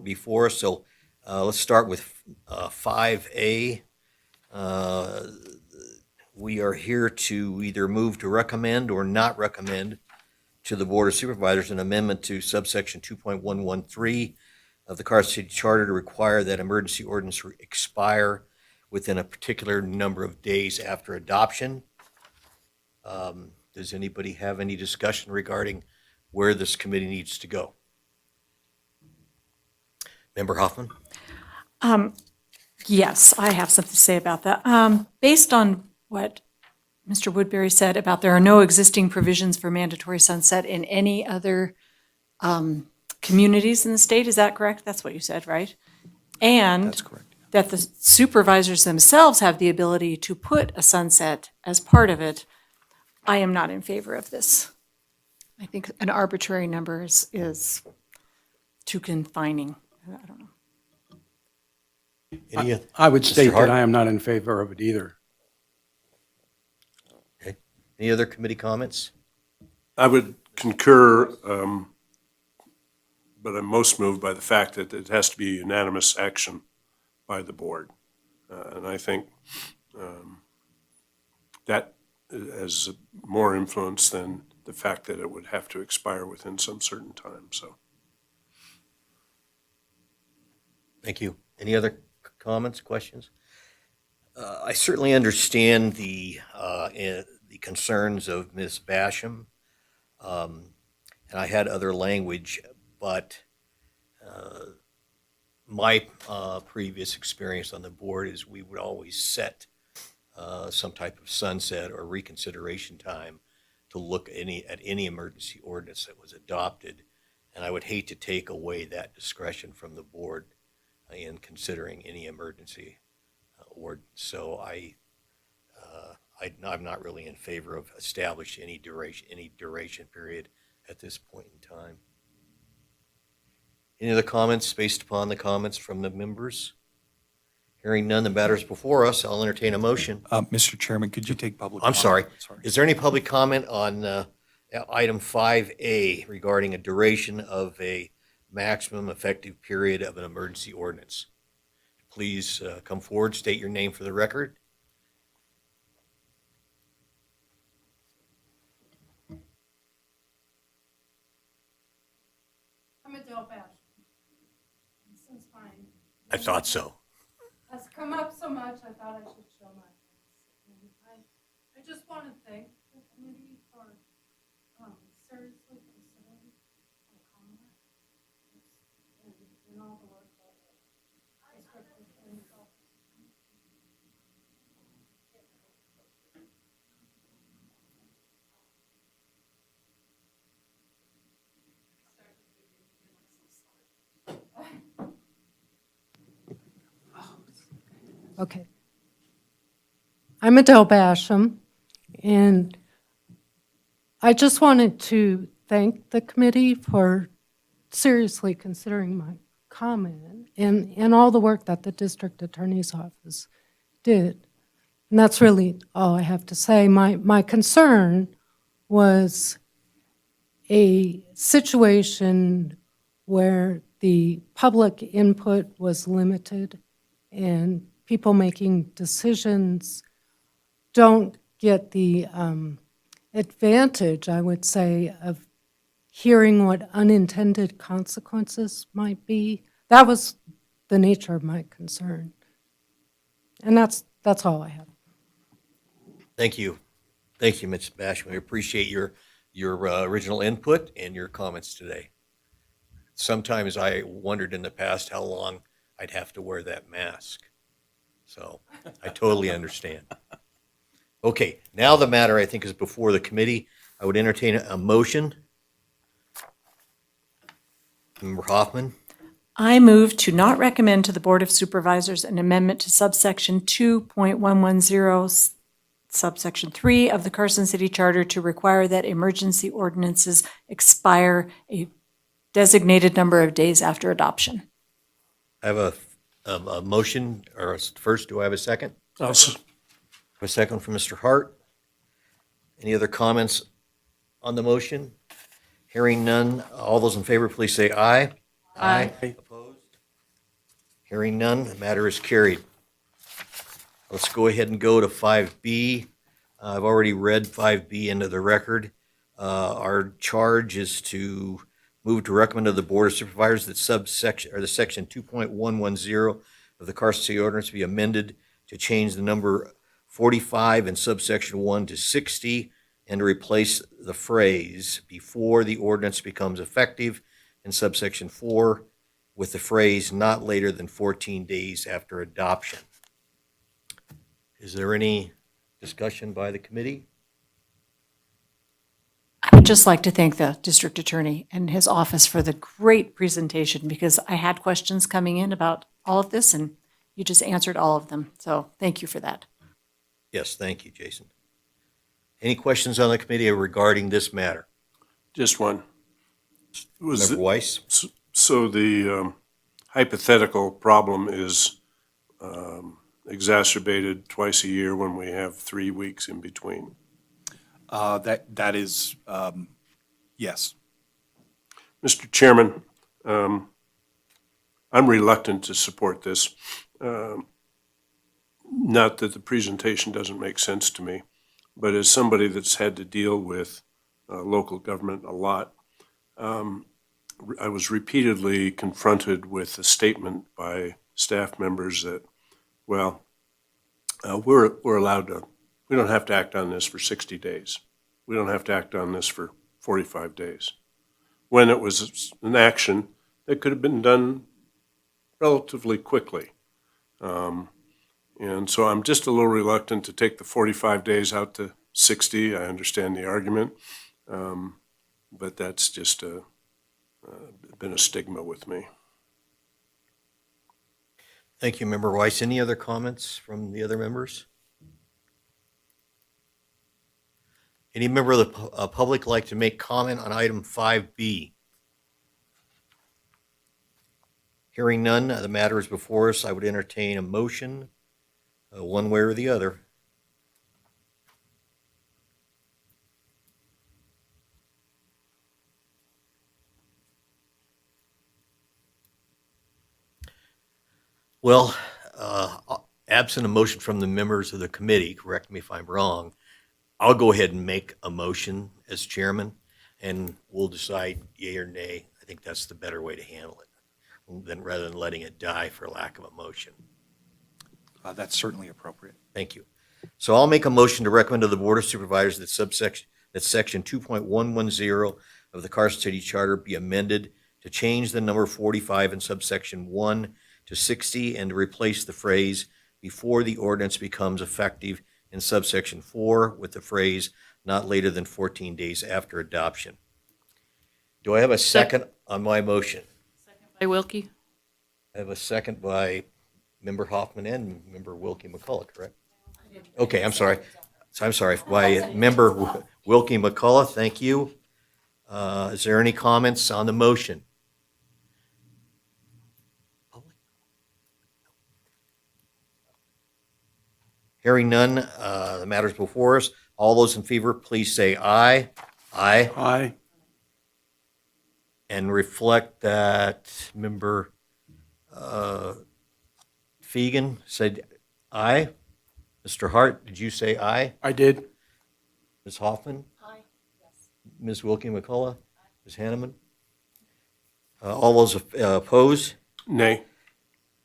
before us. So let's start with 5A. We are here to either move to recommend or not recommend to the Board of Supervisors an amendment to subsection 2.113 of the Carson City Charter to require that emergency ordinance expire within a particular number of days after adoption. Does anybody have any discussion regarding where this committee needs to go? Member Hoffman? Yes, I have something to say about that. Based on what Mr. Woodbury said about there are no existing provisions for mandatory sunset in any other communities in the state, is that correct? That's what you said, right? And That's correct. that the supervisors themselves have the ability to put a sunset as part of it, I am not in favor of this. I think an arbitrary number is too confining. I don't know. I would state Hart? that I am not in favor of it either. Okay. Any other committee comments? I would concur, but I'm most moved by the fact that it has to be a unanimous action by the board. And I think that has more influence than the fact that it would have to expire within some certain time, so. Thank you. Any other comments, questions? I certainly understand the concerns of Ms. Basham, and I had other language, but my previous experience on the board is we would always set some type of sunset or reconsideration time to look at any emergency ordinance that was adopted, and I would hate to take away that discretion from the board in considering any emergency ordinance. So I'm not really in favor of establishing any duration period at this point in time. Any other comments based upon the comments from the members? Hearing none, the matters before us, I'll entertain a motion. Mr. Chairman, could you take public I'm comment? sorry. Is there any public comment on item 5A regarding a duration of a maximum effective period of an emergency ordinance? Please come forward, state your name for the record. I'm Adele Bash. Since mine I thought so. has come up so much, I thought I should show my face. And I just want to thank the committee for seriously considering my comment and all the work that the district attorney's office. Okay. I'm Adele Basham, and I just wanted to thank the committee for seriously considering my comment and all the work that the district attorney's office did. And that's really all I have to say. My concern was a situation where the public input was limited and people making decisions don't get the advantage, I would say, of hearing what unintended consequences might be. That was the nature of my concern. And that's all I have. Thank you. Thank you, Ms. Basham. We appreciate your original input and your comments today. Sometimes I wondered in the past how long I'd have to wear that mask. So I totally understand. Okay, now the matter I think is before the committee. I would entertain a motion. Member Hoffman, I move to not recommend to the Board of Supervisors an amendment to subsection 2.110, subsection 3 of the Carson City Charter to require that emergency ordinances expire a designated number of days after adoption. I have a motion, or first, do I have a second? A second from Mr. Hart. Any other comments on the motion? Hearing none, all those in favor, please say aye. Aye. Opposed? Hearing none, the matter is carried. Let's go ahead and go to 5B. I've already read 5B into the record. Our charge is to move to recommend to the Board of Supervisors that subsection, or the section 2.110 of the Carson City Ordinance be amended to change the number 45 in subsection 1 to 60 and to replace the phrase "before the ordinance becomes effective" in subsection 4 with the phrase "not later than 14 days after adoption." Is there any discussion by the committee? I would just like to thank the district attorney and his office for the great presentation, because I had questions coming in about all of this, and You just answered all of them, so thank you for that. Yes, thank you, Jason. Any questions on the committee regarding this matter? Just one. Was Member Weiss? So the hypothetical problem is exacerbated twice a year when we have 3 weeks in between. That is, yes. Mr. Chairman, I'm reluctant to support this. Not that the presentation doesn't make sense to me, but as somebody that's had to deal with local government a lot, I was repeatedly confronted with a statement by staff members that, well, we're allowed to, we don't have to act on this for 60 days. We don't have to act on this for 45 days. When it was an action that could have been done relatively quickly. And so I'm just a little reluctant to take the 45 days out to 60. I understand the argument, but that's just been a stigma with me. Thank you, Member Weiss. Any other comments from the other members? Any member of the public like to make comment on item 5B? Hearing none, the matter is before us. I would entertain a motion, one way or the other. Well, absent a motion from the members of the committee, correct me if I'm wrong, I'll go ahead and make a motion as chairman, and we'll decide yea or nay. I think that's the better way to handle it, rather than letting it die for lack of a motion. That's certainly appropriate. Thank you. So I'll make a motion to recommend to the Board of Supervisors that section 2.110 of the Carson City Charter be amended to change the number 45 in subsection 1 to 60 and to replace the phrase "before the ordinance becomes effective" in subsection 4 with the phrase "not later than 14 days after adoption." Do I have a second on my motion? By Wilkie? I have a second by Member Hoffman and Member Wilkie McCullough, correct? Okay, I'm sorry. By Member Wilkie McCullough, thank you. Is there any comments on the motion? Hearing none, the matter is before us. All those in favor, please say aye. Aye. Aye. And reflect that Member Fegan said aye. Mr. Hart, did you say aye? I did. Ms. Hoffman? Aye. Ms. Wilkie McCullough? Ms. Hanneman? All those opposed? Nay.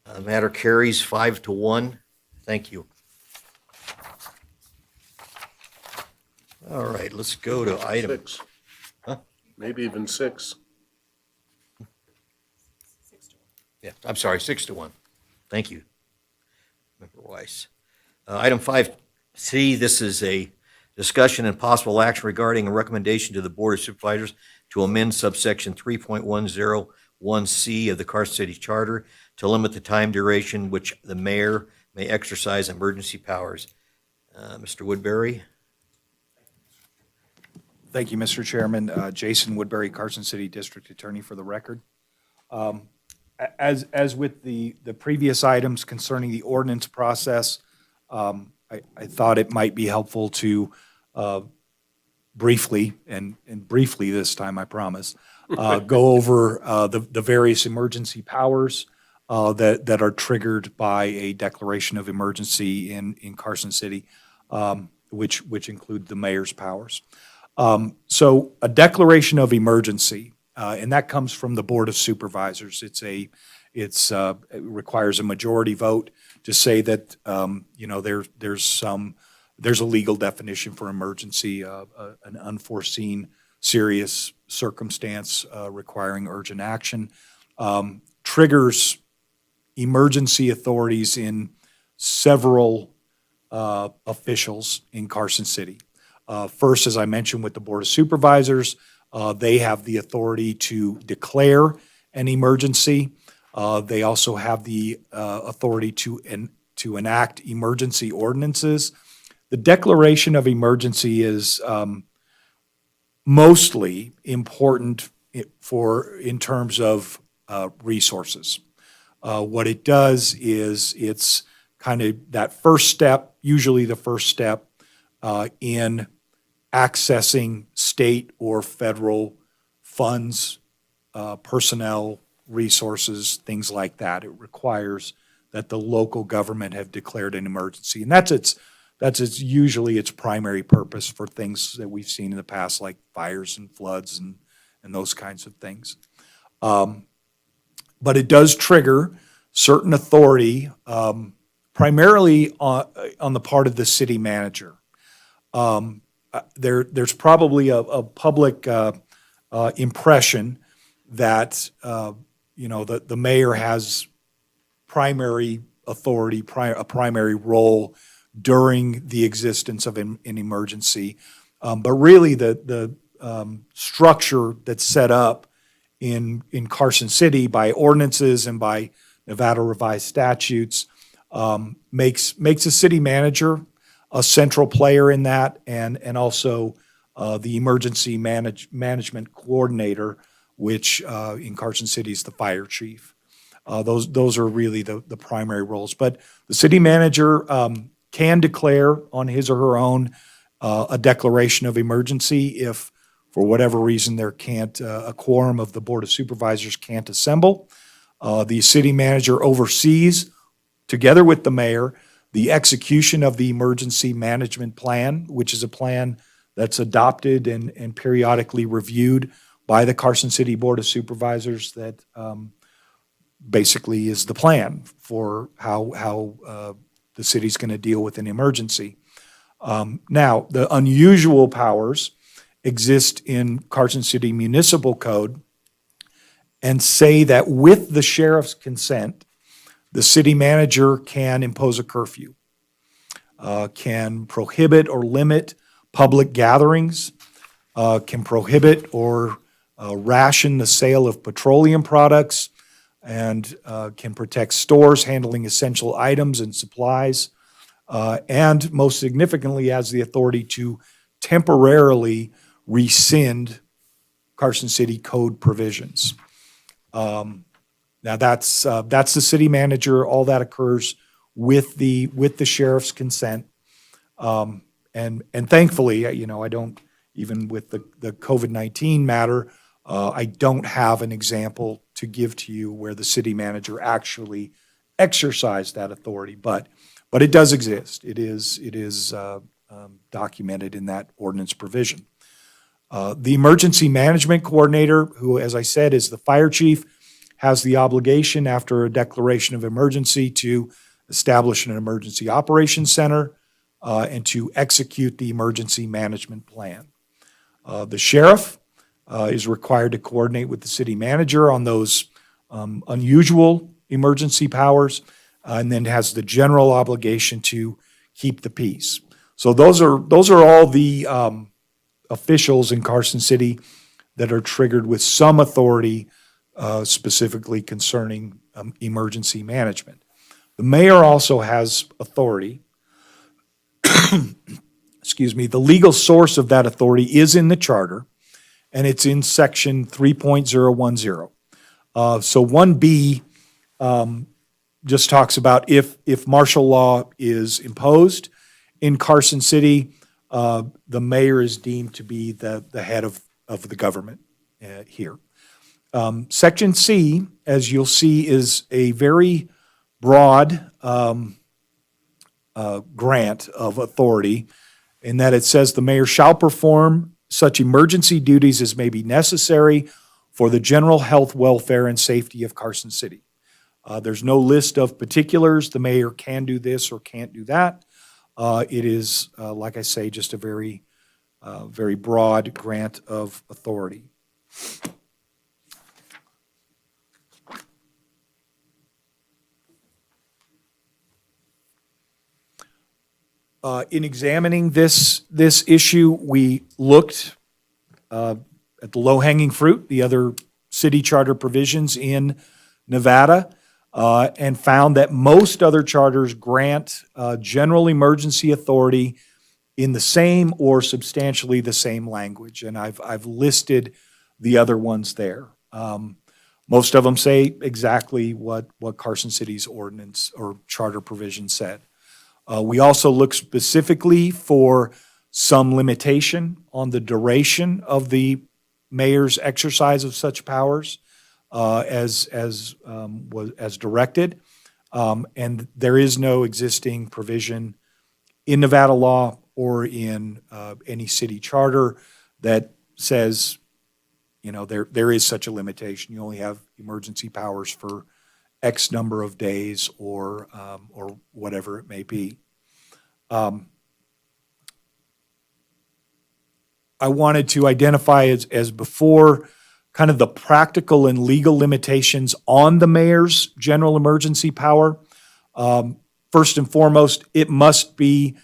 The matter carries 5-1. Thank you. All right, let's go to item. 6. Huh? Maybe even 6. Yeah, I'm sorry, 6-1. Thank you, Member Weiss. Item 5C, this is a discussion and possible action regarding a recommendation to the Board of Supervisors to amend subsection 3.101C of the Carson City Charter to limit the time duration which the mayor may exercise emergency powers. Mr. Woodbury? Thank you, Mr. Chairman. Jason Woodbury, Carson City District Attorney for the record. As with the previous items concerning the ordinance process, I thought it might be helpful to briefly, and briefly this time, I promise, go over the various emergency powers that are triggered by a declaration of emergency in Carson City, which include the mayor's powers. So a declaration of emergency, and that comes from the Board of Supervisors. It requires a majority vote to say that, there's a legal definition for emergency, an unforeseen serious circumstance requiring urgent action, triggers emergency authorities in several officials in Carson City. First, as I mentioned, with the Board of Supervisors, they have the authority to declare an emergency. They also have the authority to enact emergency ordinances. The declaration of emergency is mostly important in terms of resources. What it does is it's kind of that first step, usually the first step in accessing state or federal funds, personnel, resources, things like that. It requires that the local government have declared an emergency. And that's usually its primary purpose for things that we've seen in the past, like fires and floods and those kinds of things. But it does trigger certain authority, primarily on the part of the city manager. There's probably a public impression that the mayor has primary authority, a primary role during the existence of an emergency. But really, the structure that's set up in Carson City by ordinances and by Nevada revised statutes makes a city manager a central player in that, and also the emergency management coordinator, which in Carson City is the fire chief. Those are really the primary roles. But the city manager can declare on his or her own a declaration of emergency if, for whatever reason, a quorum of the Board of Supervisors can't assemble. The city manager oversees, together with the mayor, the execution of the emergency management plan, which is a plan that's adopted and periodically reviewed by the Carson City Board of Supervisors that basically is the plan for how the city's going to deal with an emergency. Now, the unusual powers exist in Carson City Municipal Code and say that with the sheriff's consent, the city manager can impose a curfew, can prohibit or limit public gatherings, can prohibit or ration the sale of petroleum products, and can protect stores handling essential items and supplies, and most significantly has the authority to temporarily rescind Carson City Code provisions. Now that's the city manager. All that occurs with the sheriff's consent, and thankfully, I don't, even with the COVID-19 matter, I don't have an example to give to you where the city manager actually exercised that authority, but it does exist. It is documented in that ordinance provision. The emergency management coordinator, who, as I said, is the fire chief, has the obligation after a declaration of emergency to establish an emergency operations center and to execute the emergency management plan. The sheriff is required to coordinate with the city manager on those unusual emergency powers, and then has the general obligation to keep the peace. So those are all the officials in Carson City that are triggered with some authority specifically concerning emergency management. The mayor also has authority. Excuse me. The legal source of that authority is in the charter, and it's in section 3.010. So 1B just talks about if martial law is imposed in Carson City, the mayor is deemed to be the head of the government here. Section C, as you'll see, is a very broad grant of authority in that it says the mayor shall perform such emergency duties as may be necessary for the general health, welfare, and safety of Carson City. There's no list of particulars. The mayor can do this or can't do that. It is, like I say, just a very broad grant of authority. In examining this issue, we looked at the low-hanging fruit, the other city charter provisions in Nevada, and found that most other charters grant general emergency authority in the same or substantially the same language, and I've listed the other ones there. Most of them say exactly what Carson City's ordinance or charter provision said. We also look specifically for some limitation on the duration of the mayor's exercise of such powers as directed. And there is no existing provision in Nevada law or in any city charter that says, you know, there is such a limitation. You only have emergency powers for X number of days or whatever it may be. I wanted to identify as before kind of the practical and legal limitations on the mayor's general emergency power. First and foremost, it must be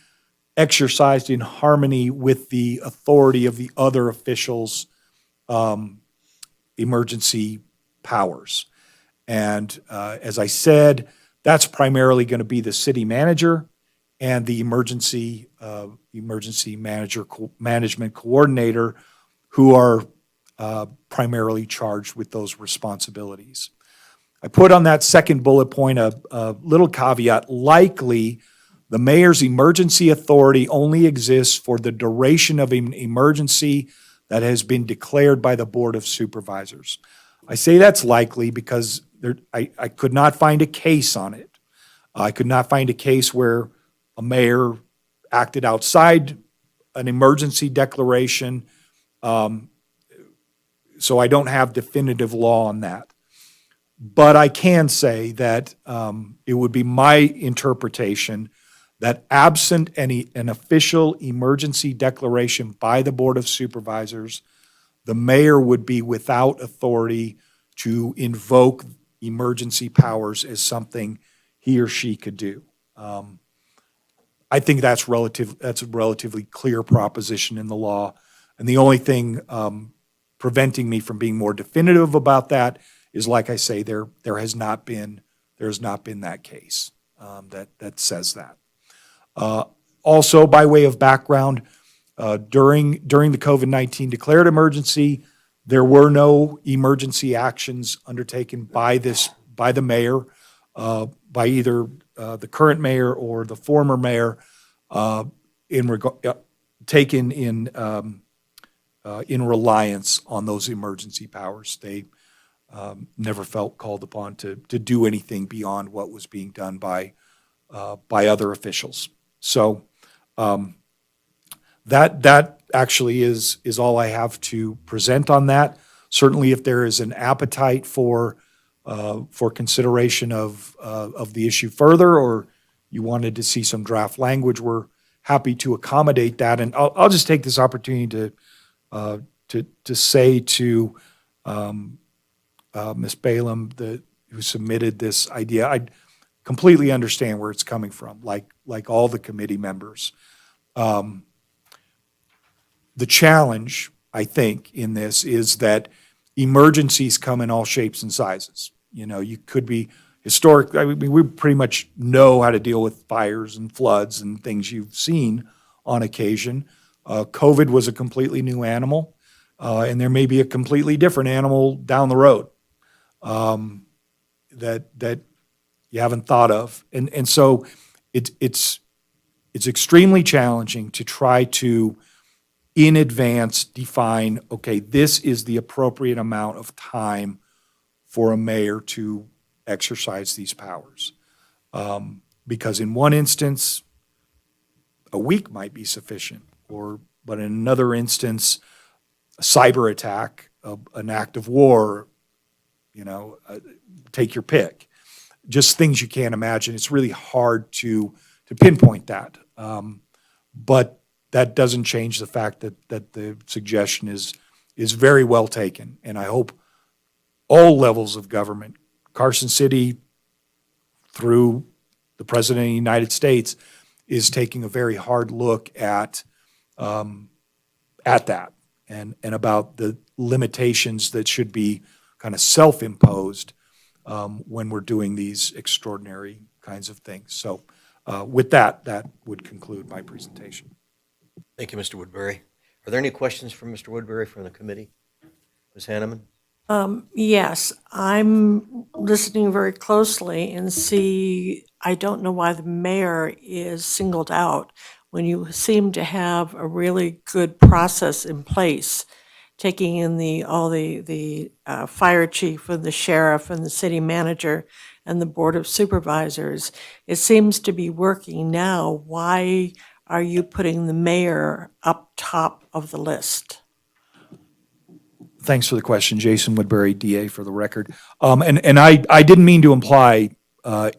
exercised in harmony with the authority of the other officials' emergency powers. And as I said, that's primarily going to be the city manager and the emergency management coordinator, who are primarily charged with those responsibilities. I put on that second bullet point a little caveat. Likely, the mayor's emergency authority only exists for the duration of an emergency that has been declared by the Board of Supervisors. I say that's likely because I could not find a case on it. I could not find a case where a mayor acted outside an emergency declaration, so I don't have definitive law on that. But I can say that it would be my interpretation that absent an official emergency declaration by the Board of Supervisors, the mayor would be without authority to invoke emergency powers as something he or she could do. I think that's a relatively clear proposition in the law, and the only thing preventing me from being more definitive about that is, like I say, there has not been that case that says that. Also, by way of background, during the COVID-19 declared emergency, there were no emergency actions undertaken by the mayor, by either the current mayor or the former mayor, taken in reliance on those emergency powers. They never felt called upon to do anything beyond what was being done by other officials. So that actually is all I have to present on that. Certainly, if there is an appetite for consideration of the issue further, or you wanted to see some draft language, we're happy to accommodate that. And I'll just take this opportunity to say to Ms. Balaam, who submitted this idea, I completely understand where it's coming from, like all the committee members. The challenge, I think, in this is that emergencies come in all shapes and sizes. You know, you could be historic. I mean, we pretty much know how to deal with fires and floods and things you've seen on occasion. COVID was a completely new animal, and there may be a completely different animal down the road that you haven't thought of. And so it's extremely challenging to try to, in advance, define, okay, this is the appropriate amount of time for a mayor to exercise these powers. Because in one instance, a week might be sufficient, but in another instance, a cyber attack, an act of war, take your pick. Just things you can't imagine. It's really hard to pinpoint that. But that doesn't change the fact that the suggestion is very well taken. And I hope all levels of government, Carson City through the President of the United States, is taking a very hard look at that and about the limitations that should be kind of self-imposed when we're doing these extraordinary kinds of things. So with that, that would conclude my presentation. Thank you, Mr. Woodbury. Are there any questions from Mr. Woodbury from the committee? Ms. Hanneman? Yes, I'm listening very closely and see, I don't know why the mayor is singled out when you seem to have a really good process in place, taking in all the fire chief and the sheriff and the city manager and the board of supervisors. It seems to be working now. Why are you putting the mayor up top of the list? Thanks for the question, Jason Woodbury, DA for the record. And I didn't mean to imply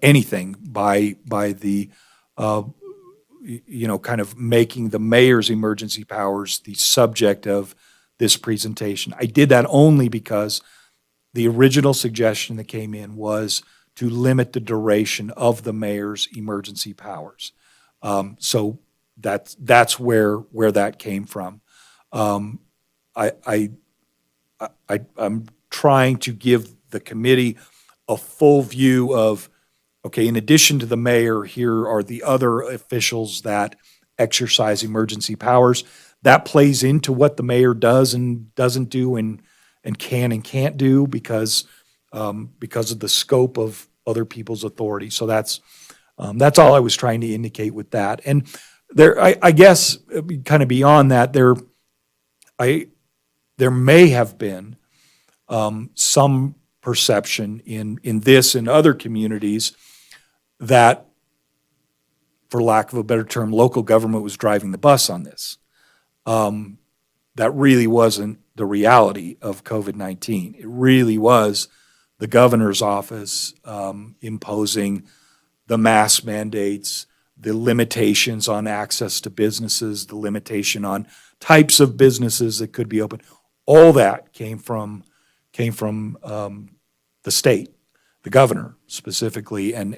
anything by the, kind of making the mayor's emergency powers the subject of this presentation. I did that only because the original suggestion that came in was to limit the duration of the mayor's emergency powers. So that's where that came from. I'm trying to give the committee a full view of, okay, in addition to the mayor, here are the other officials that exercise emergency powers. That plays into what the mayor does and doesn't do and can and can't do because of the scope of other people's authority. So that's all I was trying to indicate with that. And I guess, kind of beyond that, there may have been some perception in this and other communities that, for lack of a better term, local government was driving the bus on this. That really wasn't the reality of COVID-19. It really was the governor's office imposing the mask mandates, the limitations on access to businesses, the limitation on types of businesses that could be open. All that came from the state, the governor specifically, and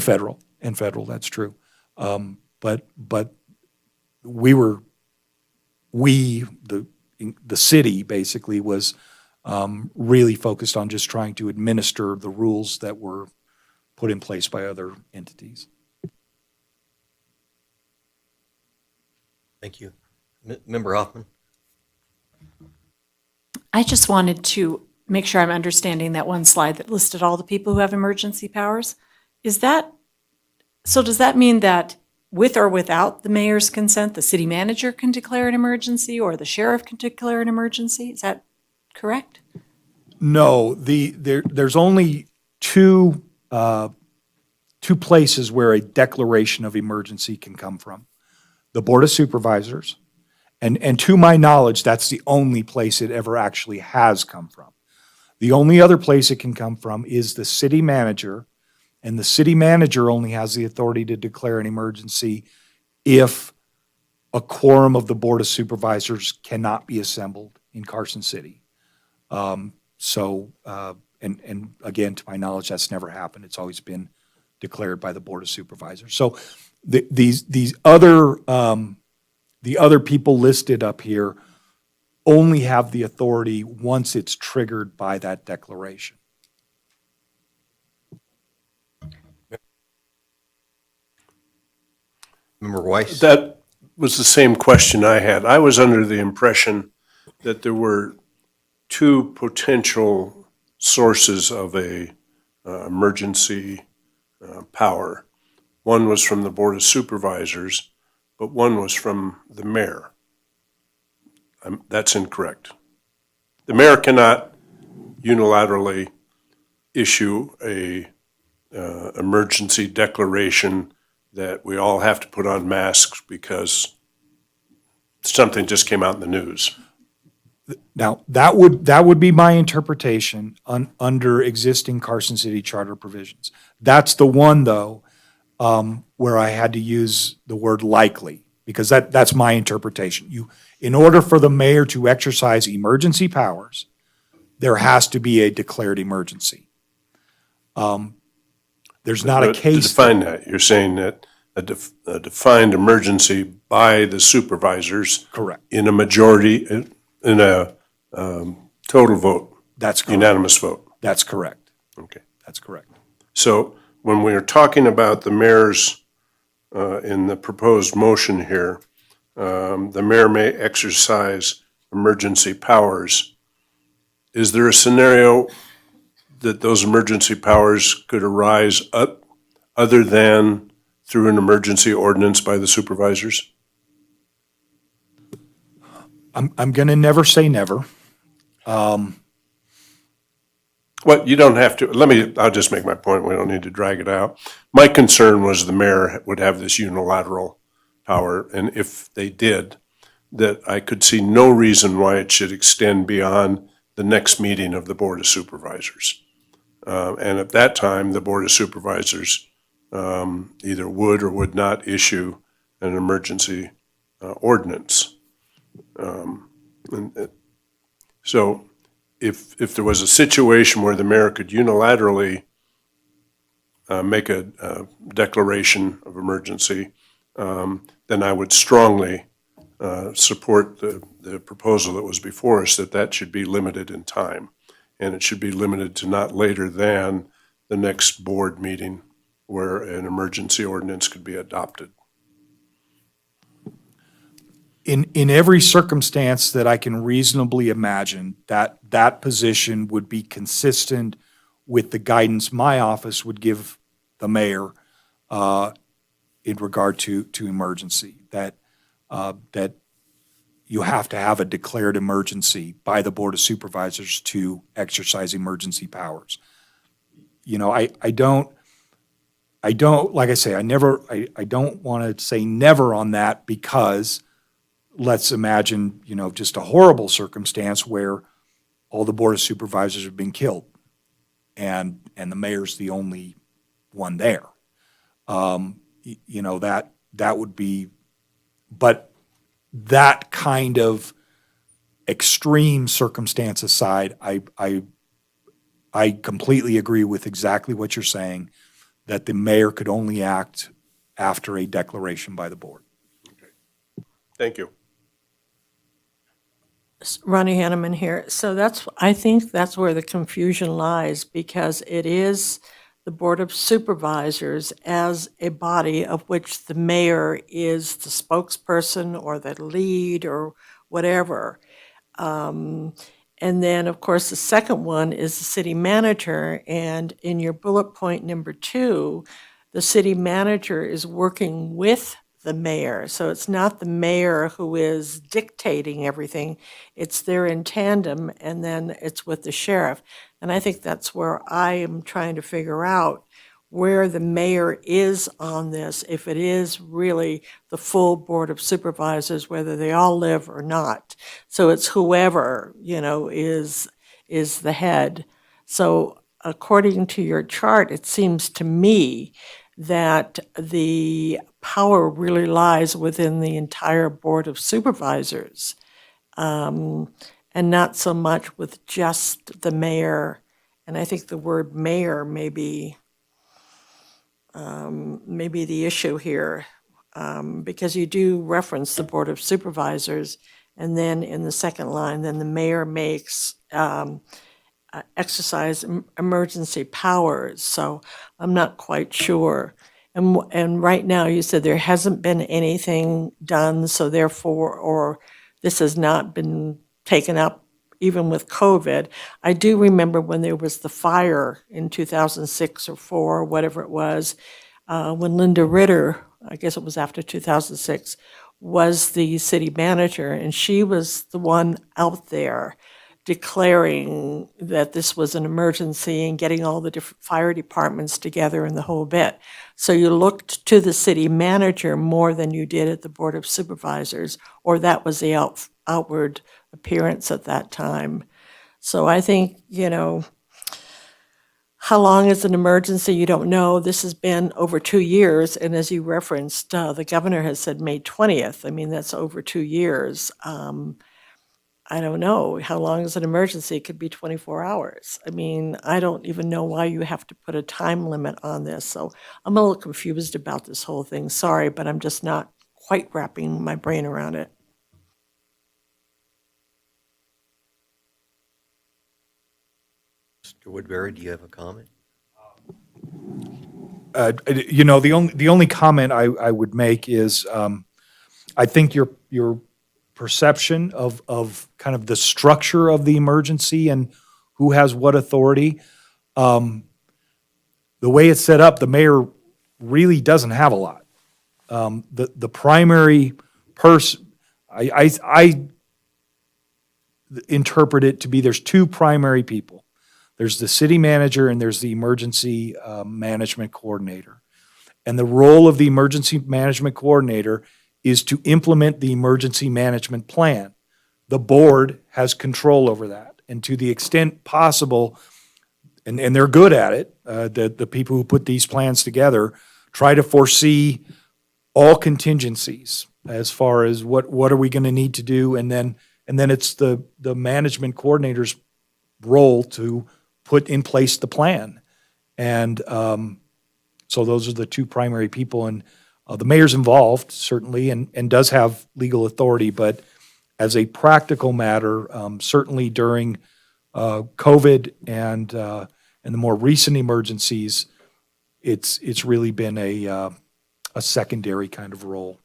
federal. That's true. But the city basically was really focused on just trying to administer the rules that were put in place by other entities. Thank you. Member Hoffman? I just wanted to make sure I'm understanding that one slide that listed all the people who have emergency powers. Does that mean that with or without the mayor's consent, the city manager can declare an emergency or the sheriff can declare an emergency? Is that correct? No, there's only two places where a declaration of emergency can come from. The Board of Supervisors, and to my knowledge, that's the only place it ever actually has come from. The only other place it can come from is the city manager, and the city manager only has the authority to declare an emergency if a quorum of the Board of Supervisors cannot be assembled in Carson City. And again, to my knowledge, that's never happened. It's always been declared by the Board of Supervisors. So the other people listed up here only have the authority once it's triggered by that declaration. Member Weiss? That was the same question I had. I was under the impression that there were two potential sources of a emergency power. One was from the Board of Supervisors, but one was from the mayor. That's incorrect. The mayor cannot unilaterally issue a emergency declaration that we all have to put on masks because something just came out in the news. Now, that would be my interpretation under existing Carson City Charter provisions. That's the one, though, where I had to use the word likely, because that's my interpretation. In order for the mayor to exercise emergency powers, there has to be a declared emergency. There's not a case. To define that, you're saying that a defined emergency by the supervisors. Correct. In a majority, in a total vote. That's correct. Unanimous vote. That's correct. Okay. That's correct. So when we are talking about the mayor's, in the proposed motion here, the mayor may exercise emergency powers. Is there a scenario that those emergency powers could arise other than through an emergency ordinance by the supervisors? I'm going to never say never. Well, you don't have to, I'll just make my point, we don't need to drag it out. My concern was the mayor would have this unilateral power, and if they did, that I could see no reason why it should extend beyond the next meeting of the Board of Supervisors. And at that time, the Board of Supervisors either would or would not issue an emergency ordinance. So if there was a situation where the mayor could unilaterally make a declaration of emergency, then I would strongly support the proposal that was before us, that should be limited in time. And it should be limited to not later than the next board meeting where an emergency ordinance could be adopted. In every circumstance that I can reasonably imagine, that position would be consistent with the guidance my office would give the mayor in regard to emergency, that you have to have a declared emergency by the Board of Supervisors to exercise emergency powers. You know, I don't, like I say, I don't want to say never on that, because let's imagine, just a horrible circumstance where all the Board of Supervisors have been killed and the mayor's the only one there. That would be, but that kind of extreme circumstance aside, I completely agree with exactly what you're saying, that the mayor could only act after a declaration by the board. Thank you. Ronnie Hanneman here. So I think that's where the confusion lies, because it is the Board of Supervisors as a body of which the mayor is the spokesperson or the lead or whatever. And then, of course, the second one is the city manager. And in your bullet point number 2, the city manager is working with the mayor. So it's not the mayor who is dictating everything. It's they're in tandem, and then it's with the sheriff. And I think that's where I am trying to figure out where the mayor is on this, if it is really the full Board of Supervisors, whether they all live or not. So it's whoever, is the head. So according to your chart, it seems to me that the power really lies within the entire Board of Supervisors, and not so much with just the mayor. And I think the word mayor may be the issue here, because you do reference the Board of Supervisors, and then in the second line, then the mayor makes exercise emergency powers. So I'm not quite sure. And right now, you said there hasn't been anything done, so therefore, or this has not been taken up even with COVID. I do remember when there was the fire in 2006 or 4, whatever it was, when Linda Ritter, I guess it was after 2006, was the city manager, and she was the one out there declaring that this was an emergency and getting all the different fire departments together and the whole bit. So you looked to the city manager more than you did at the Board of Supervisors, or that was the outward appearance at that time. So I think, how long is an emergency? You don't know. This has been over 2 years, and as you referenced, the governor has said May 20th. I mean, that's over 2 years. I don't know. How long is an emergency? It could be 24 hours. I mean, I don't even know why you have to put a time limit on this. So I'm a little confused about this whole thing. Sorry, but I'm just not quite wrapping my brain around it. Mr. Woodbury, do you have a comment? You know, the only comment I would make is, I think your perception of kind of the structure of the emergency and who has what authority, the way it's set up, the mayor really doesn't have a lot. The primary person, I interpret it to be there's two primary people. There's the city manager and there's the emergency management coordinator. And the role of the emergency management coordinator is to implement the emergency management plan. The board has control over that. And to the extent possible, and they're good at it, the people who put these plans together try to foresee all contingencies as far as what are we going to need to do, and then it's the management coordinator's role to put in place the plan. And so those are the two primary people, and the mayor's involved certainly and does have legal authority, but as a practical matter, certainly during COVID and the more recent emergencies, it's really been a secondary kind of role.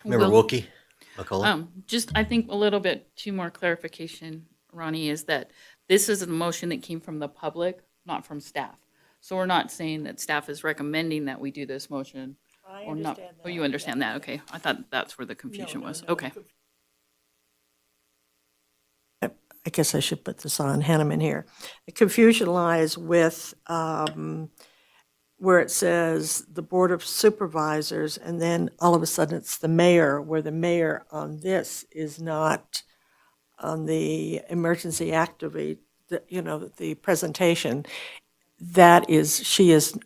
Member Will- Wilkie, McCullough? Just, I think a little bit, two more clarification, Ronnie, is that this is a motion that came from the public, not from staff. So we're not saying that staff is recommending that we do this motion or not. Oh, you understand that? Okay. I thought that's where the confusion was. Okay. I guess I should put this on Hanneman here. The confusion lies with where it says the Board of Supervisors, and then all of a sudden it's the mayor, where the mayor on this is not on the emergency activate, the presentation. That is,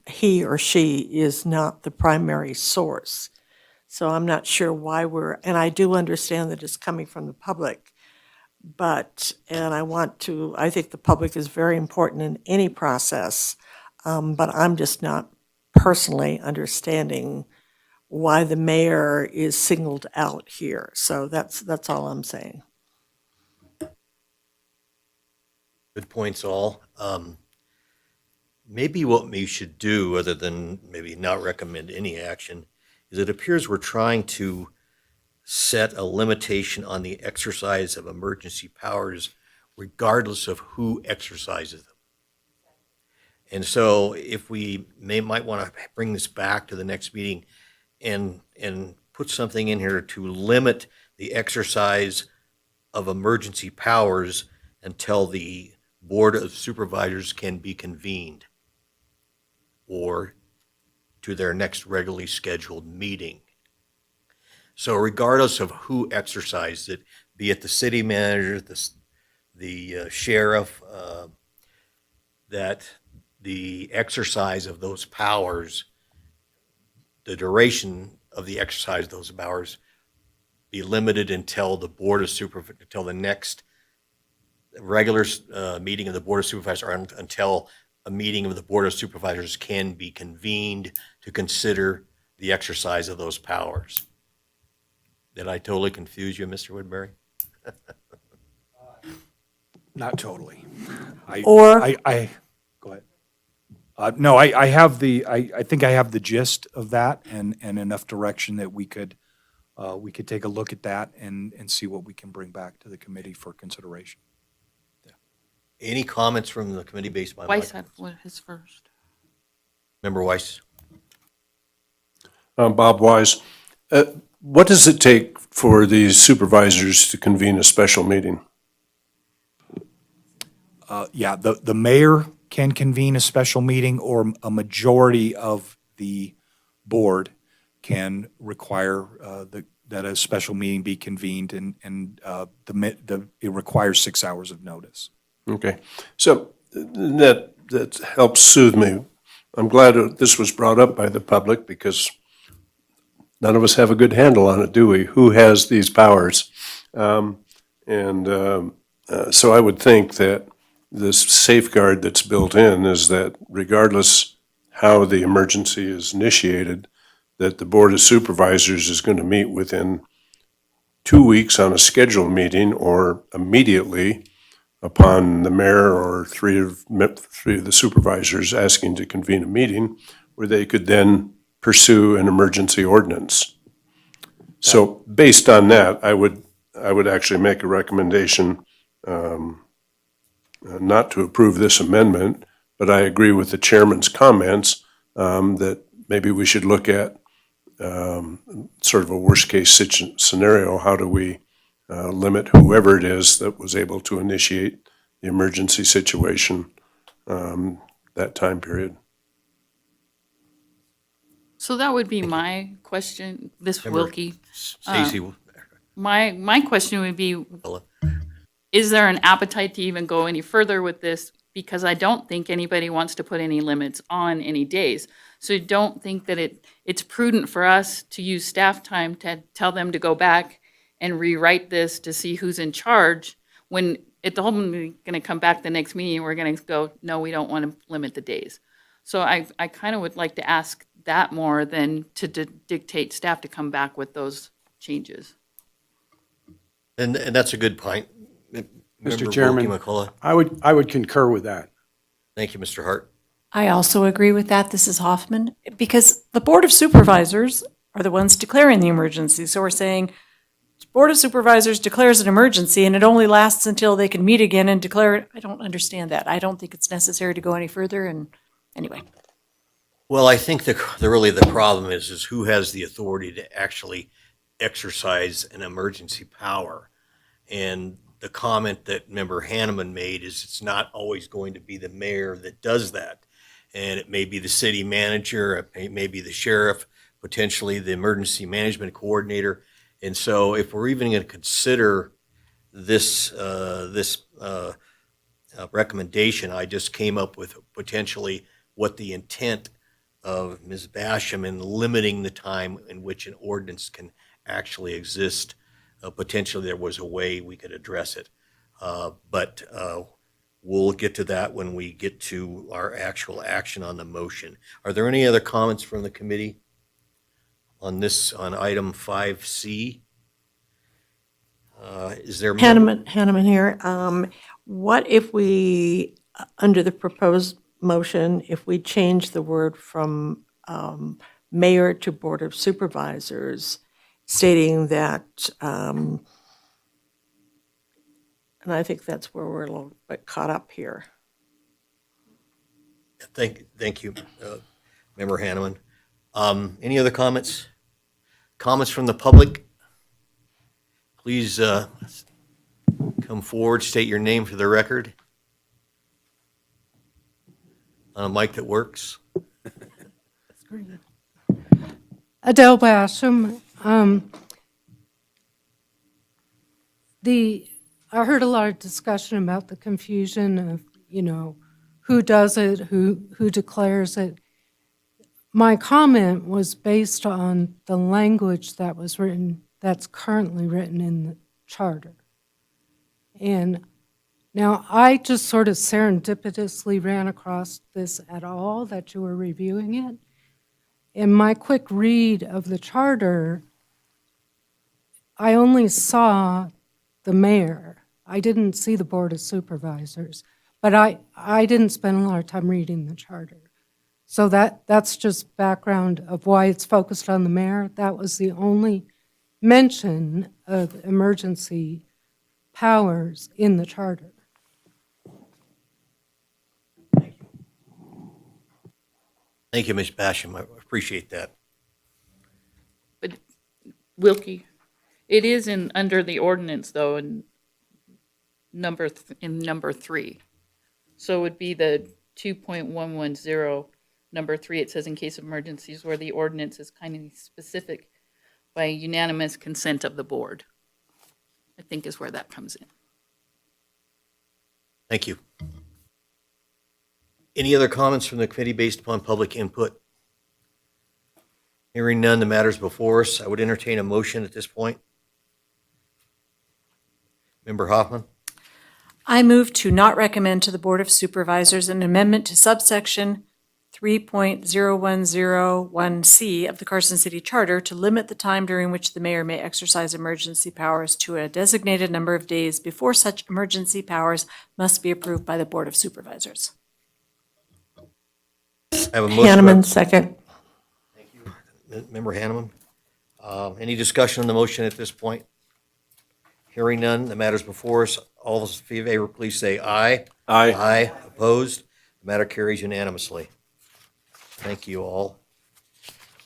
he or she is not the primary source. So I'm not sure why and I do understand that it's coming from the public, and I think the public is very important in any process, but I'm just not personally understanding why the mayor is singled out here. So that's all I'm saying. Good points all. Maybe what we should do, other than maybe not recommend any action, is it appears we're trying to set a limitation on the exercise of emergency powers regardless of who exercises them. And so if we might want to bring this back to the next meeting and put something in here to limit the exercise of emergency powers until the Board of Supervisors can be convened or to their next regularly scheduled meeting. So regardless of who exercised it, be it the city manager, the sheriff, that the exercise of those powers, the duration of the exercise of those powers be limited until the Board of Supervisors, until the next regular meeting of the Board of Supervisors, or until a meeting of the Board of Supervisors can be convened to consider the exercise of those powers. Did I totally confuse you, Mr. Woodbury? Not totally. Or- Go ahead. No, I have I think I have the gist of that and enough direction that we could take a look at that and see what we can bring back to the committee for consideration. Any comments from the committee based on Weiss had his first. Member Weiss? Bob Wise, what does it take for the supervisors to convene a special meeting? Yeah, the mayor can convene a special meeting, or a majority of the board can require that a special meeting be convened, and it requires 6 hours of notice. Okay, so that helps soothe me. I'm glad this was brought up by the public because none of us have a good handle on it, do we? Who has these powers? So I would think that this safeguard that's built in is that regardless how the emergency is initiated, that the Board of Supervisors is going to meet within 2 weeks on a scheduled meeting or immediately upon the mayor or three of the supervisors asking to convene a meeting where they could then pursue an emergency ordinance. So based on that, I would actually make a recommendation not to approve this amendment, but I agree with the chairman's comments that maybe we should look at sort of a worst-case scenario. How do we limit whoever it is that was able to initiate the emergency situation that time period? So that would be my question, this Member Wilkie. Stacy, My question would be, Willa. is there an appetite to even go any further with this? Because I don't think anybody wants to put any limits on any days. So I don't think that it's prudent for us to use staff time to tell them to go back and rewrite this to see who's in charge when it's ultimately going to come back the next meeting, we're going to go, no, we don't want to limit the days. So I kind of would like to ask that more than to dictate staff to come back with those changes. And that's a good point. Member Chairman. Wilkie McCullough. I would concur with that. Thank you, Mr. Hart. I also agree with that. This is Hoffman, because the Board of Supervisors are the ones declaring the emergency. So we're saying, Board of Supervisors declares an emergency and it only lasts until they can meet again and declare it. I don't understand that. I don't think it's necessary to go any further, and anyway. Well, I think really the problem is who has the authority to actually exercise an emergency power. And the comment that Member Hanneman made is it's not always going to be the mayor that does that. And it may be the city manager, it may be the sheriff, potentially the emergency management coordinator. And so if we're even going to consider this recommendation, I just came up with potentially what the intent of Ms. Basham in limiting the time in which an ordinance can actually exist. Potentially there was a way we could address it. But we'll get to that when we get to our actual action on the motion. Are there any other comments from the committee on this, on item 5C? Is there? Hanneman here. What if we, under the proposed motion, if we change the word from mayor to Board of Supervisors, stating that, and I think that's where we're a little bit caught up here. Thank you, Member Hanneman. Any other comments? Comments from the public? Please come forward, state your name for the record. On a mic that works. Adele Basham. I heard a lot of discussion about the confusion of, who does it, who declares it. My comment was based on the language that was written, that's currently written in the charter. And now I just sort of serendipitously ran across this at all, that you were reviewing it. In my quick read of the charter, I only saw the mayor. I didn't see the Board of Supervisors, but I didn't spend a lot of time reading the charter. So that's just background of why it's focused on the mayor. That was the only mention of emergency powers in the charter. Thank you, Ms. Basham. I appreciate that. But Wilkie, it is under the ordinance though, in number 3. So it would be the 2.110, number 3. It says in case of emergencies where the ordinance is kind of specific by unanimous consent of the board, I think is where that comes in. Thank you. Any other comments from the committee based upon public input? Hearing none, the matters before us, I would entertain a motion at this point. Member Hoffman? I move to not recommend to the Board of Supervisors an amendment to subsection 3.0101C of the Carson City Charter to limit the time during which the mayor may exercise emergency powers to a designated number of days before such emergency powers must be approved by the Board of Supervisors. I have a motion. Hanneman, second. Member Hanneman. Any discussion on the motion at this point? Hearing none, the matter's before us. All those in favor, please say aye. Aye. Aye. Opposed? The matter carries unanimously. Thank you all.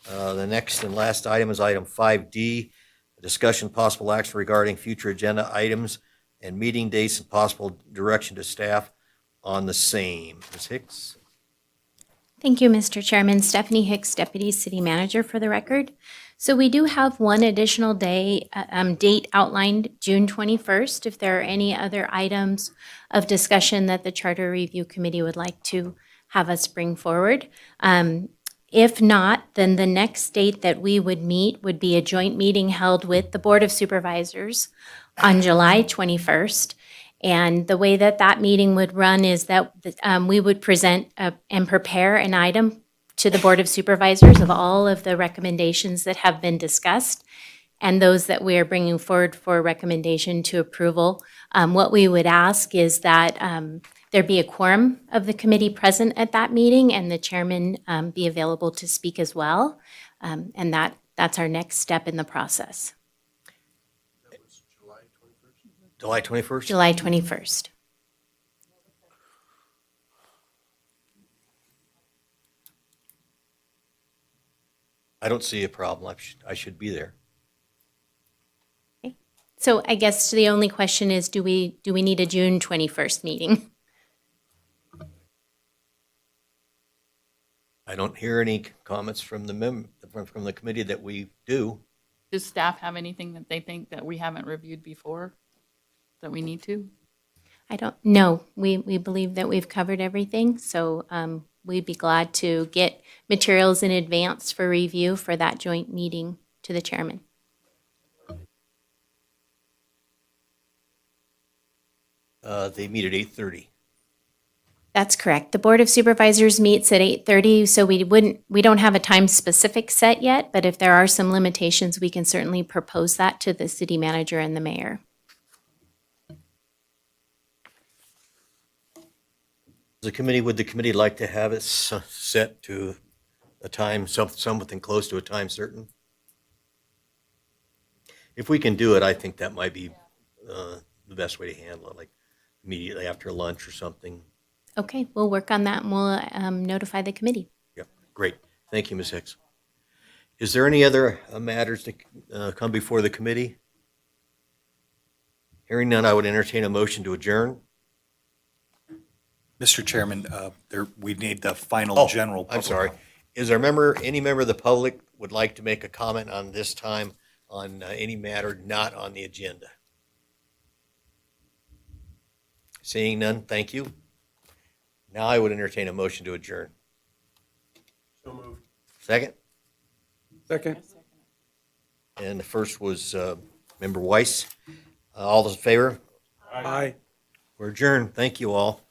The next and last item is item 5D, a discussion possible action regarding future agenda items and meeting dates and possible direction to staff on the same. Ms. Hicks? Thank you, Mr. Chairman. Stephanie Hicks, Deputy City Manager for the record. So we do have one additional date outlined, June 21st. If there are any other items of discussion that the Charter Review Committee would like to have us bring forward. If not, then the next date that we would meet would be a joint meeting held with the Board of Supervisors on July 21st. And the way that that meeting would run is that we would present and prepare an item to the Board of Supervisors of all of the recommendations that have been discussed and those that we are bringing forward for recommendation to approval. What we would ask is that there be a quorum of the committee present at that meeting and the chairman be available to speak as well. And that's our next step in the process. July 21st? July 21st. I don't see a problem. I should be there. So I guess the only question is, do we need a June 21st meeting? I don't hear any comments from from the committee that we do. Does staff have anything that they think that we haven't reviewed before that we need to? I don't know. We believe that we've covered everything, so we'd be glad to get materials in advance for review for that joint meeting to the chairman. They meet at 8:30. That's correct. The Board of Supervisors meets at 8:30, so we don't have a time specific set yet, but if there are some limitations, we can certainly propose that to the city manager and the mayor. Would the committee like to have it set to a time, something close to a time certain? If we can do it, I think that might be the best way to handle it, like immediately after lunch or something. Okay, we'll work on that and we'll notify the committee. Yep, great. Thank you, Ms. Hicks. Is there any other matters to come before the committee? Hearing none, I would entertain a motion to adjourn. Mr. Chairman, we need the final Oh, general. I'm public sorry. comment. Is there any member of the public would like to make a comment on this time on any matter not on the agenda? Seeing none, thank you. Now I would entertain a motion to adjourn. So moved. Second? Second? And the first was Member Weiss. All those in favor? Aye. We're adjourned. Thank you all.